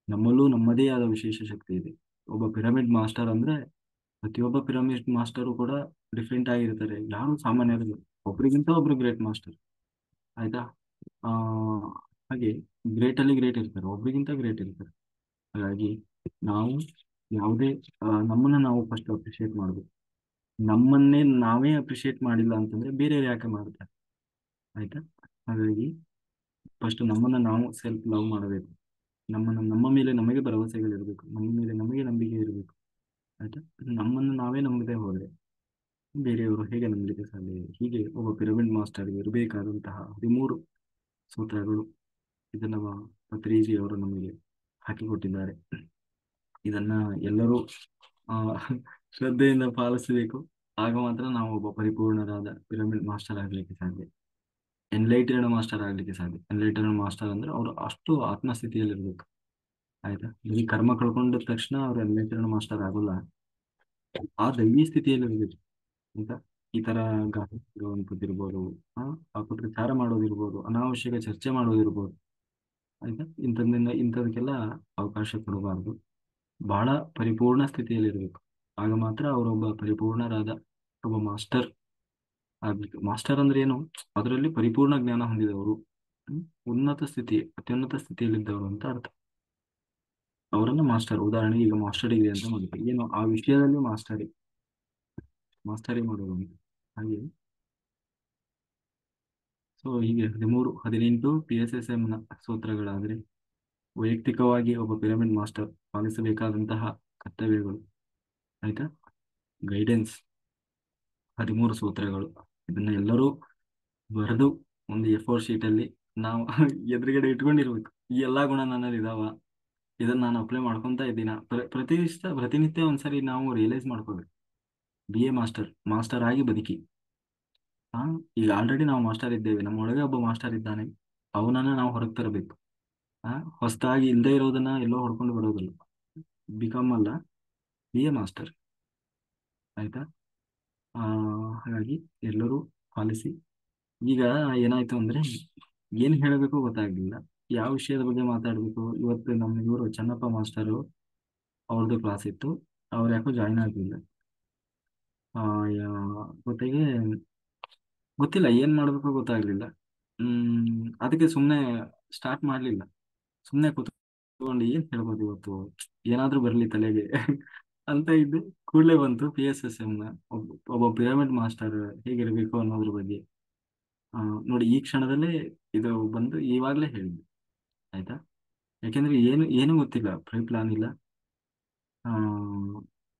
ನಮ್ಮಲ್ಲೂ ನಮ್ಮದೇ ಆದ ವಿಶೇಷ ಶಕ್ತಿ ಇದೆ. ಒಬ್ಬ ಪಿರಮಿಡ್ ಮಾಸ್ಟರ್ ಅಂದ್ರೆ ಪ್ರತಿಯೊಬ್ಬ ಪಿರಮಿಡ್ ಮಾಸ್ಟರು ಕೂಡ ಡಿಫ್ರೆಂಟ್ ಆಗಿರ್ತಾರೆ. ಯಾರು ಸಾಮಾನ್ಯರು, ಒಬ್ರಿಗಿಂತ ಒಬ್ರು ಗ್ರೇಟ್ ಮಾಸ್ಟರ್. ಆಯ್ತಾ? ಆ ಹಾಗೆ ಗ್ರೇಟ್ ಅಲ್ಲಿ ಗ್ರೇಟ್ ಇರ್ತಾರೆ, ಒಬ್ರಿಗಿಂತ ಗ್ರೇಟ್ ಇರ್ತಾರೆ. ಹಾಗಾಗಿ ನಾವು ಯಾವುದೇ ನಮ್ಮನ್ನ ನಾವು ಫಸ್ಟ್ ಅಪ್ರಿಶಿಯೇಟ್ ಮಾಡಬೇಕು. ನಮ್ಮನ್ನೇ ನಾವೇ ಅಪ್ರಿಶಿಯೇಟ್ ಮಾಡಿಲ್ಲ ಅಂತಂದ್ರೆ ಬೇರೆಯವ್ರು ಯಾಕೆ ಮಾಡ್ತಾರೆ? ಆಯ್ತಾ? ಹಾಗಾಗಿ ಫಸ್ಟ್ ನಮ್ಮನ್ನ ನಾವು ಸೆಲ್ಫ್ ಲವ್ ಮಾಡಬೇಕು. ನಮ್ಮ ಮೇಲೆ ನಮಗೆ ಭರವಸೆಗಳಿರಬೇಕು, ನಮ್ಮ ಮೇಲೆ ನಮಗೆ ನಂಬಿಕೆ ಇರಬೇಕು. ಆಯ್ತಾ? ನಮ್ಮನ್ನು ನಾವೇ ನಂಬದೇ ಹೋದ್ರೆ ಬೇರೆಯವರು ಹೇಗೆ ನಂಬಲಿಕ್ಕೆ ಸಾಧ್ಯ? ಹೀಗೆ ಒಬ್ಬ ಪಿರಮಿಡ್ ಮಾಸ್ಟರ್ಗೆ ಇರಬೇಕಾದಂತಹ 13 ಸೂತ್ರಗಳು ಇದನ್ನ ಪತ್ರಿಜಿ ಅವರು ನಮಗೆ ಹಾಕಿಕೊಟ್ಟಿದ್ದಾರೆ. ಇದನ್ನ ಎಲ್ಲರೂ ಆ ಶ್ರದ್ಧೆಯಿಂದ ಪಾಲಿಸಬೇಕು. ಆಗ ಮಾತ್ರ ನಾವು ಒಬ್ಬ ಪರಿಪೂರ್ಣರಾದ ಪಿರಮಿಡ್ ಮಾಸ್ಟರ್ ಆಗ್ಲಿಕ್ಕೆ ಸಾಧ್ಯ, ಎನ್ಲೈಟೆಡ್ ಮಾಸ್ಟರ್ ಆಗ್ಲಿಕ್ಕೆ ಸಾಧ್ಯ. ಎನ್ಲೈಟೆಡ್ ಮಾಸ್ಟರ್ ಅಂದ್ರೆ ಅವರು ಅಷ್ಟು ಆತ್ಮಸ್ಥಿತಿಯಲ್ಲಿ ಇರ್ಬೇಕು. ಆಯ್ತಾ? ಈ ಕರ್ಮ ಕಳ್ಕೊಂಡ ತಕ್ಷಣ ಅವ್ರು ಎನ್ಲೈಟೆಡ್ ಮಾಸ್ಟರ್ ಆಗೋಲ್ಲ, ಆ ದೈವಿ ಸ್ಥಿತಿಯಲ್ಲಿ ಇರ್ಬೇಕು ಅಂತ. ಈ ತರ ಗಾಳಿ ಇರುವಂತದ್ದಿರ್ಬೋದು, ಅಪಪ್ರಚಾರ ಮಾಡೋದಿರ್ಬೋದು, ಅನಾವಶ್ಯಕ ಚರ್ಚೆ ಮಾಡೋದಿರ್ಬೋದು. ಆಯ್ತಾ? ಇಂಥದಕ್ಕೆಲ್ಲ ಅವಕಾಶ ಕೊಡಬಾರ್ದು. ಬಹಳ ಪರಿಪೂರ್ಣ ಸ್ಥಿತಿಯಲ್ಲಿ ಇರಬೇಕು. ಆಗ ಮಾತ್ರ ಅವರೊಬ್ಬ ಪರಿಪೂರ್ಣರಾದ ಒಬ್ಬ ಮಾಸ್ಟರ್ ಆಗ್ಲಿಕ್ಕೆ. ಮಾಸ್ಟರ್ ಅಂದ್ರೆ ಏನು? ಅದರಲ್ಲಿ ಪರಿಪೂರ್ಣ ಜ್ಞಾನ ಹೊಂದಿದವರು, ಹ್ಮ್, ಉನ್ನತ ಸ್ಥಿತಿ ಅತ್ಯುನ್ನತ ಸ್ಥಿತಿಯಲ್ಲಿದ್ದವರು ಅಂತ ಅರ್ಥ. ಅವರನ್ನ ಮಾಸ್ಟರ್. ಉದಾಹರಣೆಗೆ ಈಗ ಮಾಸ್ಟರ್ ಡಿಗ್ರಿ ಅಂತ ಮಾಡ್ತೀವಿ, ಏನು ಆ ವಿಷಯದಲ್ಲಿ ಮಾಸ್ಟರಿ ಮಾಡೋದು ಅಂತ. ಹಾಗೆ ಸೊ ಹೀಗೆ 13 18 PSSM ನ ಸೂತ್ರಗಳಾದ್ರೆ, ವೈಯಕ್ತಿಕವಾಗಿ ಒಬ್ಬ ಪಿರಮಿಡ್ ಮಾಸ್ಟರ್ ಪಾಲಿಸಬೇಕಾದಂತಹ ಕರ್ತವ್ಯಗಳು. ಆಯ್ತಾ? ಗೈಡೆನ್ಸ್ 13 ಸೂತ್ರಗಳು. ಇದನ್ನ ಎಲ್ಲರೂ ಬರೆದು ಒಂದು A4 ಶೀಟಲ್ಲಿ ನಾವು ಎದುರುಗಡೆ ಇಟ್ಕೊಂಡಿರ್ಬೇಕು. ಈ ಎಲ್ಲಾ ಗುಣ ನನ್ನಲ್ಲಿ ಇದಾವ, ಇದನ್ನ ನಾನು ಅಪ್ಲೈ ಮಾಡ್ಕೊಂತ ಇದ್ದೀನ. ಪ್ರತಿನಿತ್ಯ ಒಂದ್ಸರಿ ನಾವು ರಿಯಲೈಸ್ ಮಾಡ್ಕೋಬೇಕು. BA ಮಾಸ್ಟರ್ ಆಗಿ ಬದುಕಿ. ಆ ಈಗ ಆಲ್ರೆಡಿ ನಾವು ಮಾಸ್ಟರ್ ಇದ್ದೇವೆ, ನಮ್ಮೊಳಗೆ ಒಬ್ಬ ಮಾಸ್ಟರ್ ಇದ್ದಾನೆ, ಅವನನ್ನ ನಾವು ಹೊರಗೆ ತರಬೇಕು. ಹೊಸದಾಗಿ ಇಲ್ಲದೆ ಇರೋದನ್ನ ಎಲ್ಲೋ ಹೊಡ್ಕೊಂಡು ಬರೋದಿಲ್ಲ. ಬಿಕಮ್ ಅಲ್ಲ, BA ಮಾಸ್ಟರ್. ಆಯ್ತಾ? ಆ ಹಾಗಾಗಿ ಎಲ್ಲರೂ ಪಾಲಿಸಿ. ಈಗ ಏನಾಯ್ತು ಅಂದ್ರೆ, ಏನ್ ಹೇಳಬೇಕು ಗೊತ್ತಾಗ್ಲಿಲ್ಲ, ಯಾವ ವಿಷಯದ ಬಗ್ಗೆ ಮಾತಾಡ್ಬೇಕು. ಇವತ್ತು ಇವರು ಚನ್ನಪ್ಪ ಮಾಸ್ಟರು ಅವ್ರದ್ದು ಕ್ಲಾಸ್ ಇತ್ತು, ಅವ್ರು ಯಾಕೋ ಜಾಯಿನ್ ಆಗ್ಲಿಲ್ಲ. ಆ ಗೊತ್ತಿಗೆ ಗೊತ್ತಿಲ್ಲ ಏನ್ ಮಾಡ್ಬೇಕು ಗೊತ್ತಾಗ್ಲಿಲ್ಲ. ಅದಕ್ಕೆ ಸುಮ್ಮನೆ ಸ್ಟಾರ್ಟ್ ಮಾಡ್ಲಿಲ್ಲ. ಸುಮ್ಮನೆ ಕೂತ್ಕೊಂಡು ಏನ್ ಹೇಳ್ಬೋದು ಇವತ್ತು, ಏನಾದ್ರೂ ಬರ್ಲಿ ತಲೆಗೆ ಅಂತ ಇದ್ದು ಕೂಡಲೇ ಬಂತು PSSM ನ ಒಬ್ಬ ಪಿರಮಿಡ್ ಮಾಸ್ಟರ್ ಹೇಗಿರ್ಬೇಕು ಅನ್ನೋದ್ರ ಬಗ್ಗೆ. ಆ, ನೋಡಿ ಈ ಕ್ಷಣದಲ್ಲೇ ಇದು ಬಂದು ಇವಾಗ್ಲೇ ಹೇಳಿದ್ದು ಆಯ್ತಾ. ಯಾಕೆಂದ್ರೆ ಏನು ಗೊತ್ತಿಲ್ಲ, ಪ್ರೀ ಪ್ಲಾನ್ ಇಲ್ಲ. ಆ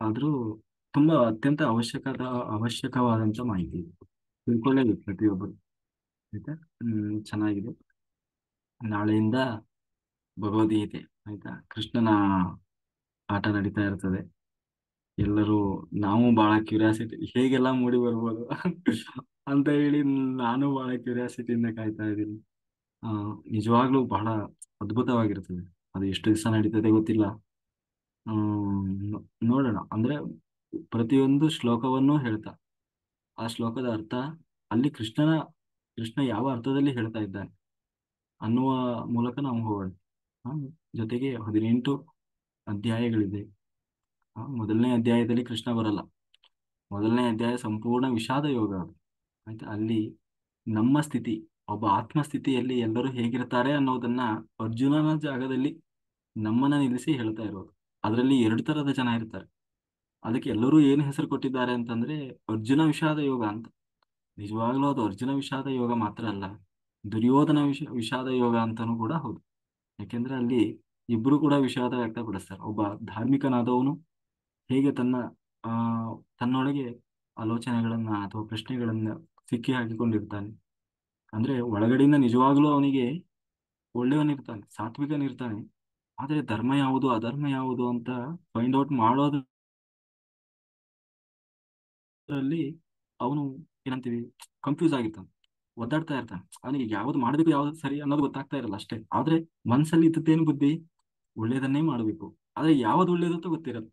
ಆದ್ರೂ ತುಂಬಾ ಅತ್ಯಂತ ಅವಶ್ಯಕವಾದಂತ ಮಾಹಿತಿ ಇದು. ತಿಳ್ಕೊಳ್ಳೇಬೇಕು ಪ್ರತಿಯೊಬ್ಬರು ಆಯ್ತಾ. ಚೆನ್ನಾಗಿದೆ. ನಾಳೆಯಿಂದ ಭಗವದ್ಗೀತೆ ಆಯ್ತಾ, ಕೃಷ್ಣನ ಆಟ ನಡೀತಾ ಇರ್ತದೆ. ಎಲ್ಲರೂ, ನಾವು ಬಹಳ ಕ್ಯೂರಿಯಾಸಿಟಿ ಹೇಗೆಲ್ಲ ಮೂಡಿ ಬರ್ಬೋದು ಅಂತ ಹೇಳಿ ನಾನು ಬಹಳ ಕ್ಯೂರಿಯಾಸಿಟಿಯಿಂದ ಕಾಯ್ತಾ ಇದ್ದೀನಿ. ಆ ನಿಜವಾಗ್ಲೂ ಬಹಳ ಅದ್ಭುತವಾಗಿರ್ತದೆ. ಅದು ಎಷ್ಟು ದಿವಸ ನಡೀತದೆ ಗೊತ್ತಿಲ್ಲ. ನೋಡೋಣ. ಅಂದ್ರೆ ಪ್ರತಿಯೊಂದು ಶ್ಲೋಕವನ್ನು ಹೇಳ್ತಾ, ಆ ಶ್ಲೋಕದ ಅರ್ಥ ಅಲ್ಲಿ ಕೃಷ್ಣ ಯಾವ ಅರ್ಥದಲ್ಲಿ ಹೇಳ್ತಾ ಇದ್ದಾನೆ ಅನ್ನುವ ಮೂಲಕ ನಾವು ಹೋಗೋಣ. ಆ, ಜೊತೆಗೆ 18 ಅಧ್ಯಾಯಗಳಿದೆ. ಮೊದಲನೇ ಅಧ್ಯಾಯದಲ್ಲಿ ಕೃಷ್ಣ ಬರಲ್ಲ. ಮೊದಲನೇ ಅಧ್ಯಾಯ ಸಂಪೂರ್ಣ ವಿಷಾದ ಯೋಗ ಅದು ಆಯ್ತಾ. ಅಲ್ಲಿ ನಮ್ಮ ಸ್ಥಿತಿ, ಒಬ್ಬ ಆತ್ಮ ಸ್ಥಿತಿಯಲ್ಲಿ ಎಲ್ಲರೂ ಹೇಗಿರ್ತಾರೆ ಅನ್ನೋದನ್ನ ಅರ್ಜುನನ ಜಾಗದಲ್ಲಿ ನಮ್ಮನ್ನ ನಿಲ್ಲಿಸಿ ಹೇಳ್ತಾ ಇರೋದು. ಅದರಲ್ಲಿ 2 ತರದ ಜನ ಇರ್ತಾರೆ. ಅದಕ್ಕೆ ಎಲ್ಲರೂ ಏನು ಹೆಸರು ಕೊಟ್ಟಿದ್ದಾರೆ ಅಂತಂದ್ರೆ ಅರ್ಜುನ ವಿಷಾದ ಯೋಗ ಅಂತ. ನಿಜವಾಗ್ಲೂ ಅದು ಅರ್ಜುನ ವಿಷಾದ ಯೋಗ ಮಾತ್ರ ಅಲ್ಲ, ದುರ್ಯೋಧನ ವಿಷಾದ ಯೋಗ ಅಂತಾನೂ ಕೂಡ ಹೌದು. ಯಾಕೆಂದ್ರೆ ಅಲ್ಲಿ ಇಬ್ರು ಕೂಡ ವಿಷಾದ ವ್ಯಕ್ತಪಡಿಸ್ತಾರೆ. ಒಬ್ಬ ಧಾರ್ಮಿಕನಾದವನು ಹೇಗೆ ಆ ತನ್ನೊಳಗೆ ಆಲೋಚನೆಗಳನ್ನ ಅಥವಾ ಪ್ರಶ್ನೆಗಳನ್ನ ಸಿಕ್ಕಿ ಹಾಕಿಕೊಂಡಿರ್ತಾನೆ. ಅಂದ್ರೆ ಒಳಗಡೆಯಿಂದ ನಿಜವಾಗ್ಲೂ ಅವನಿಗೆ ಒಳ್ಳೆಯವನಿರ್ತಾನೆ, ಸಾತ್ವಿಕನಿರ್ತಾನೆ. ಆದ್ರೆ ಧರ್ಮ ಯಾವುದು ಅಧರ್ಮ ಯಾವುದು ಅಂತ ಫೈಂಡ್ ಔಟ್ ಮಾಡೋದ್ರಲ್ಲಿ ಅವನು ಏನಂತೀವಿ, ಕನ್ಫ್ಯೂಸ್ ಆಗಿರ್ತಾನೆ, ಒದ್ದಾಡ್ತಾ ಇರ್ತಾನೆ. ಅವನಿಗೆ ಯಾವ್ದು ಮಾಡ್ಬೇಕು ಯಾವ್ದು ಸರಿ ಅನ್ನೋದು ಗೊತ್ತಾಗ್ತಾ ಇರಲ್ಲ ಅಷ್ಟೇ. ಆದ್ರೆ ಮನ್ಸಲ್ಲಿ ಇದ್ದದ್ದೇನು ಬುದ್ಧಿ, ಒಳ್ಳೇದನ್ನೇ ಮಾಡ್ಬೇಕು. ಆದ್ರೆ ಯಾವ್ದು ಒಳ್ಳೇದು ಅಂತ ಗೊತ್ತಿರಲ್ಲ.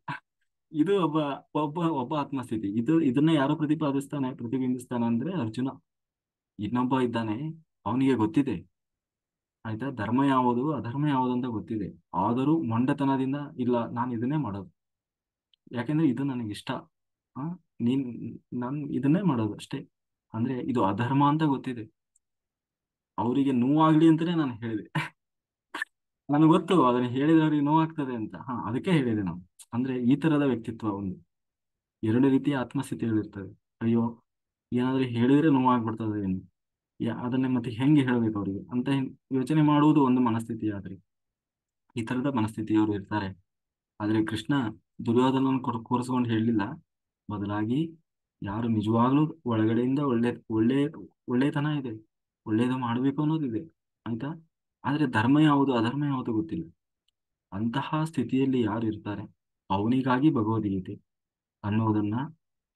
ಇದು ಒಬ್ಬ ಒಬ್ಬ ಒಬ್ಬ ಆತ್ಮಸ್ಥಿತಿ. ಇದನ್ನ ಯಾರು ಪ್ರತಿಬಿಂಬಿಸ್ತಾನೆ ಅಂದ್ರೆ ಅರ್ಜುನ. ಇನ್ನೊಬ್ಬ ಇದ್ದಾನೆ, ಅವನಿಗೆ ಗೊತ್ತಿದೆ ಆಯ್ತಾ, ಧರ್ಮ ಯಾವುದು ಅಧರ್ಮ ಯಾವುದು ಅಂತ ಗೊತ್ತಿದೆ. ಆದರೂ ಮೊಂಡತನದಿಂದ ಇಲ್ಲ, ನಾನು ಇದನ್ನೇ ಮಾಡೋದು, ಯಾಕೆಂದ್ರೆ ಇದು ನನಗೆ ಇಷ್ಟ. ಆ ನೀನ್ ನಾನು ಇದನ್ನೇ ಮಾಡೋದು ಅಷ್ಟೇ. ಅಂದ್ರೆ ಇದು ಅಧರ್ಮ ಅಂತ ಗೊತ್ತಿದೆ. ಅವರಿಗೆ ನೋವಾಗ್ಲಿ ಅಂತಾನೆ ನಾನು ಹೇಳಿದೆ. ನನಗೆ ಗೊತ್ತು ಅದನ್ನ ಹೇಳಿದ್ರೆ ಅವ್ರಿಗೆ ನೋವಾಗ್ತದೆ ಅಂತ. ಅದಕ್ಕೆ ಹೇಳಿದೆ ನಾನು. ಅಂದ್ರೆ ಈ ತರದ ವ್ಯಕ್ತಿತ್ವ ಒಂದು. 2 ರೀತಿಯ ಆತ್ಮಸ್ಥಿತಿಗಳಿರ್ತವೆ. ಅಯ್ಯೋ, ಏನಾದ್ರೂ ಹೇಳಿದ್ರೆ ನೋವಾಗ್ಬಿಡ್ತದೆ ಏನು, ಅದನ್ನೇ ಮತ್ತೆ ಹೆಂಗೆ ಹೇಳ್ಬೇಕು ಅವ್ರಿಗೆ ಅಂತ ಯೋಚನೆ ಮಾಡುವುದು ಒಂದು ಮನಸ್ಥಿತಿ. ಆದ್ರೆ ಈ ತರದ ಮನಸ್ಥಿತಿಯವರು ಇರ್ತಾರೆ. ಆದ್ರೆ ಕೃಷ್ಣ ದುರ್ಯೋಧನನ ಕೂರಿಸ್ಕೊಂಡು ಹೇಳಲಿಲ್ಲ. ಬದಲಾಗಿ ಯಾರು ನಿಜವಾಗ್ಲೂ ಒಳಗಡೆಯಿಂದ ಒಳ್ಳೆತನ ಇದೆ, ಒಳ್ಳೇದು ಮಾಡ್ಬೇಕು ಅನ್ನೋದಿದೆ ಆಯ್ತಾ. ಆದ್ರೆ ಧರ್ಮ ಯಾವುದು ಅಧರ್ಮ ಯಾವುದು ಗೊತ್ತಿಲ್ಲ, ಅಂತಹ ಸ್ಥಿತಿಯಲ್ಲಿ ಯಾರು ಇರ್ತಾರೆ ಅವನಿಗಾಗಿ ಭಗವದ್ಗೀತೆ ಅನ್ನೋದನ್ನ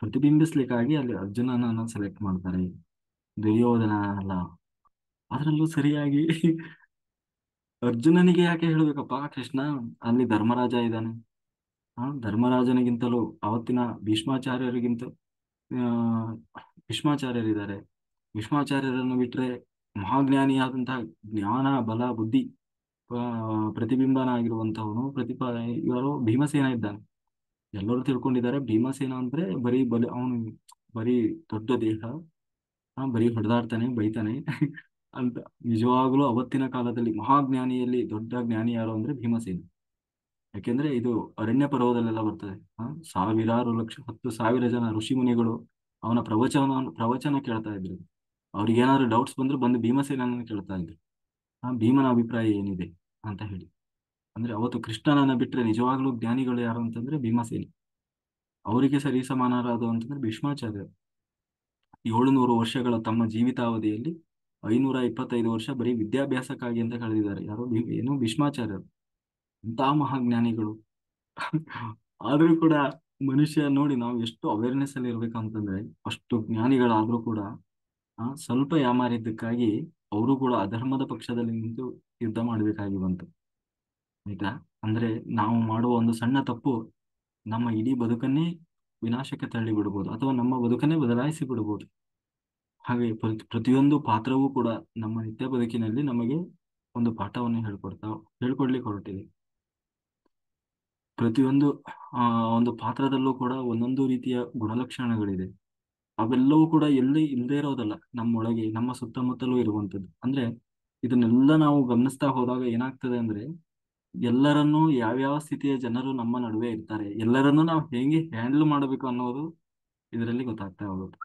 ಪ್ರತಿಬಿಂಬಿಸ್ಲಿಕ್ಕಾಗಿ ಅಲ್ಲಿ ಅರ್ಜುನನನ್ನ ಸೆಲೆಕ್ಟ್ ಮಾಡ್ತಾರೆ, ದುರ್ಯೋಧನ ಅಲ್ಲ. ಅದರಲ್ಲೂ ಸರಿಯಾಗಿ ಅರ್ಜುನನಿಗೆ ಯಾಕೆ ಹೇಳ್ಬೇಕಪ್ಪ ಕೃಷ್ಣ, ಅಲ್ಲಿ ಧರ್ಮರಾಜ ಇದ್ದಾನೆ. ಧರ್ಮರಾಜನಿಗಿಂತಲೂ ಅವತ್ತಿನ ಭೀಷ್ಮಾಚಾರ್ಯರಿಗಿಂತ ಆ ಭೀಷ್ಮಾಚಾರ್ಯರಿದ್ದಾರೆ. ಭೀಷ್ಮಾಚಾರ್ಯರನ್ನು ಬಿಟ್ರೆ ಮಹಾಜ್ಞಾನಿಯಾದಂತಹ ಜ್ಞಾನ ಬಲ ಬುದ್ಧಿ ಪ್ರತಿಬಿಂಬನ ಆಗಿರುವಂತವನು ಇವರು ಭೀಮಸೇನ ಇದ್ದಾನೆ. ಎಲ್ಲರೂ ತಿಳ್ಕೊಂಡಿದ್ದಾರೆ ಭೀಮಸೇನ ಅಂದ್ರೆ ಬರೀ ಅವನು ಬರೀ ದೊಡ್ಡ ದೇಹ, ಬರೀ ಹೊಡೆದಾಡ್ತಾನೆ ಬೈತಾನೆ ಅಂತ. ನಿಜವಾಗ್ಲೂ ಅವತ್ತಿನ ಕಾಲದಲ್ಲಿ ಮಹಾಜ್ಞಾನಿಯಲ್ಲಿ ದೊಡ್ಡ ಜ್ಞಾನಿ ಯಾರು ಅಂದ್ರೆ ಭೀಮಸೇನ. ಯಾಕೆಂದ್ರೆ ಇದು ಅರಣ್ಯ ಪರ್ವದಲ್ಲೆಲ್ಲ ಬರ್ತದೆ. ಸಾವಿರಾರು ಲಕ್ಷ 10,000 ಜನ ಋಷಿ ಮುನಿಗಳು ಅವನ ಪ್ರವಚನ ಕೇಳ್ತಾ ಇದ್ರು. ಅವ್ರಿಗೆ ಏನಾದ್ರು ಡೌಟ್ಸ್ ಬಂದ್ರು ಬಂದು ಭೀಮಸೇನನ್ನ ಕೇಳ್ತಾ ಇದ್ರು. ಭೀಮನ ಅಭಿಪ್ರಾಯ ಏನಿದೆ ಅಂತ ಹೇಳಿ. ಅಂದ್ರೆ ಅವತ್ತು ಕೃಷ್ಣನನ್ನ ಬಿಟ್ರೆ ನಿಜವಾಗ್ಲೂ ಜ್ಞಾನಿಗಳು ಯಾರು ಅಂತಂದ್ರೆ ಭೀಮಸೇನಿ. ಅವರಿಗೆ ಸರಿ ಸಮಾನರಾದ ಅಂತಂದ್ರೆ ಭೀಷ್ಮಾಚಾರ್ಯ. 700 ವರ್ಷಗಳ ತಮ್ಮ ಜೀವಿತಾವಧಿಯಲ್ಲಿ 525 ವರ್ಷ ಬರೀ ವಿದ್ಯಾಭ್ಯಾಸಕ್ಕಾಗಿ ಅಂತ ಕಳೆದಿದ್ದಾರೆ. ಯಾರೋ ಏನು ಭೀಷ್ಮಾಚಾರ್ಯರು, ಇಂತಹ ಮಹಾಜ್ಞಾನಿಗಳು. ಆದ್ರೂ ಕೂಡ ಮನುಷ್ಯ ನೋಡಿ, ನಾವು ಎಷ್ಟು ಅವೇರ್ನೆಸ್ ಅಲ್ಲಿ ಇರ್ಬೇಕಂತಂದ್ರೆ ಅಷ್ಟು ಜ್ಞಾನಿಗಳಾದ್ರೂ ಕೂಡ ಸ್ವಲ್ಪ ಯಾಮಾರಿದ್ದಕ್ಕಾಗಿ ಅವರು ಕೂಡ ಅಧರ್ಮದ ಪಕ್ಷದಲ್ಲಿ ನಿಂತು ಯುದ್ಧ ಮಾಡ್ಬೇಕಾಗಿ ಬಂತು ಆಯ್ತಾ. ಅಂದ್ರೆ ನಾವು ಮಾಡುವ ಒಂದು ಸಣ್ಣ ತಪ್ಪು ನಮ್ಮ ಇಡೀ ಬದುಕನ್ನೇ ವಿನಾಶಕ್ಕೆ ತಳ್ಳಿ ಬಿಡ್ಬೋದು, ಅಥವಾ ನಮ್ಮ ಬದುಕನ್ನೇ ಬದಲಾಯಿಸಿ ಬಿಡ್ಬೋದು. ಹಾಗೆ ಪ್ರತಿಯೊಂದು ಪಾತ್ರವೂ ಕೂಡ ನಮ್ಮ ನಿತ್ಯ ಬದುಕಿನಲ್ಲಿ ನಮಗೆ ಒಂದು ಪಾಠವನ್ನು ಹೇಳ್ಕೊಡ್ಲಿಕ್ಕೆ ಹೊರಟಿದೆ. ಪ್ರತಿಯೊಂದು ಒಂದು ಪಾತ್ರದಲ್ಲೂ ಕೂಡ ಒಂದೊಂದು ರೀತಿಯ ಗುಣಲಕ್ಷಣಗಳಿದೆ. ಅವೆಲ್ಲವೂ ಕೂಡ ಎಲ್ಲಿ ಇಲ್ಲದೆ ಇರೋದಲ್ಲ, ನಮ್ಮೊಳಗೆ ನಮ್ಮ ಸುತ್ತಮುತ್ತಲೂ ಇರುವಂಥದ್ದು. ಅಂದ್ರೆ ಇದನ್ನೆಲ್ಲ ನಾವು ಗಮನಿಸ್ತಾ ಹೋದಾಗ ಏನಾಗ್ತದೆ ಅಂದ್ರೆ, ಎಲ್ಲರನ್ನೂ ಯಾವ್ಯಾವ ಸ್ಥಿತಿಯ ಜನರು ನಮ್ಮ ನಡುವೆ ಇರ್ತಾರೆ, ಎಲ್ಲರನ್ನೂ ನಾವು ಹೇಗೆ ಹ್ಯಾಂಡಲ್ ಮಾಡಬೇಕು ಅನ್ನೋದು ಇದರಲ್ಲಿ ಗೊತ್ತಾಗ್ತಾ ಹೋಗುತ್ತೆ.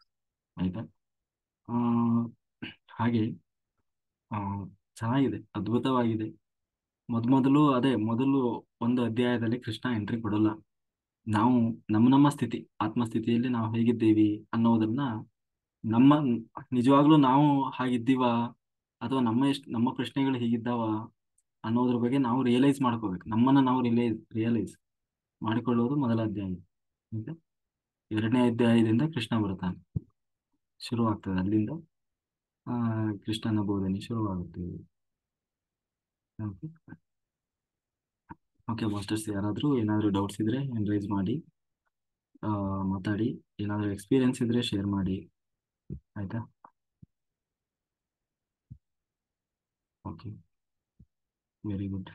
ಆಯ್ತಾ? ಆ ಹಾಗೆ ಆ ಚೆನ್ನಾಗಿದೆ, ಅದ್ಭುತವಾಗಿದೆ. ಮೊದಲು ಒಂದು ಅಧ್ಯಾಯದಲ್ಲಿ ಕೃಷ್ಣ ಎಂಟ್ರಿ ಕೊಡಲ್ಲ. ನಾವು ನಮ್ಮ ಸ್ಥಿತಿ, ಆತ್ಮಸ್ಥಿತಿಯಲ್ಲಿ ನಾವು ಹೇಗಿದ್ದೀವಿ ಅನ್ನೋದನ್ನ, ನಮ್ಮ ನಿಜವಾಗ್ಲೂ ನಾವು ಹಾಗಿದ್ದೀವಾ, ಅಥವಾ ನಮ್ಮ ಪ್ರಶ್ನೆಗಳು ಹೀಗಿದ್ದಾವ ಅನ್ನೋದ್ರ ಬಗ್ಗೆ ನಾವು ರಿಯಲೈಸ್ ಮಾಡ್ಕೋಬೇಕು. ನಮ್ಮನ್ನ ನಾವು ರಿಯಲೈಸ್ ಮಾಡಿಕೊಳ್ಳುವುದು ಮೊದಲ ಅಧ್ಯಾಯ. ಮತ್ತೆ ಎರಡನೇ ಅಧ್ಯಾಯದಿಂದ ಕೃಷ್ಣ ಬರ್ತಾನೆ, ಶುರುವಾಗ್ತದೆ ಅಲ್ಲಿಂದ. ಕೃಷ್ಣನ ಬೋಧನೆ ಶುರುವಾಗುತ್ತೆ. ಓಕೆ. ಓಕೆ ಮಾಸ್ಟರ್ಸ್, ಯಾರಾದರೂ ಏನಾದರೂ ಡೌಟ್ಸ್ ಇದ್ರೆ ರೈಸ್ ಮಾಡಿ, ಮಾತಾಡಿ. ಏನಾದರೂ ಎಕ್ಸ್ಪೀರಿಯನ್ಸ್ ಇದ್ರೆ ಶೇರ್ ಮಾಡಿ. ಆಯ್ತಾ? Okay, very good.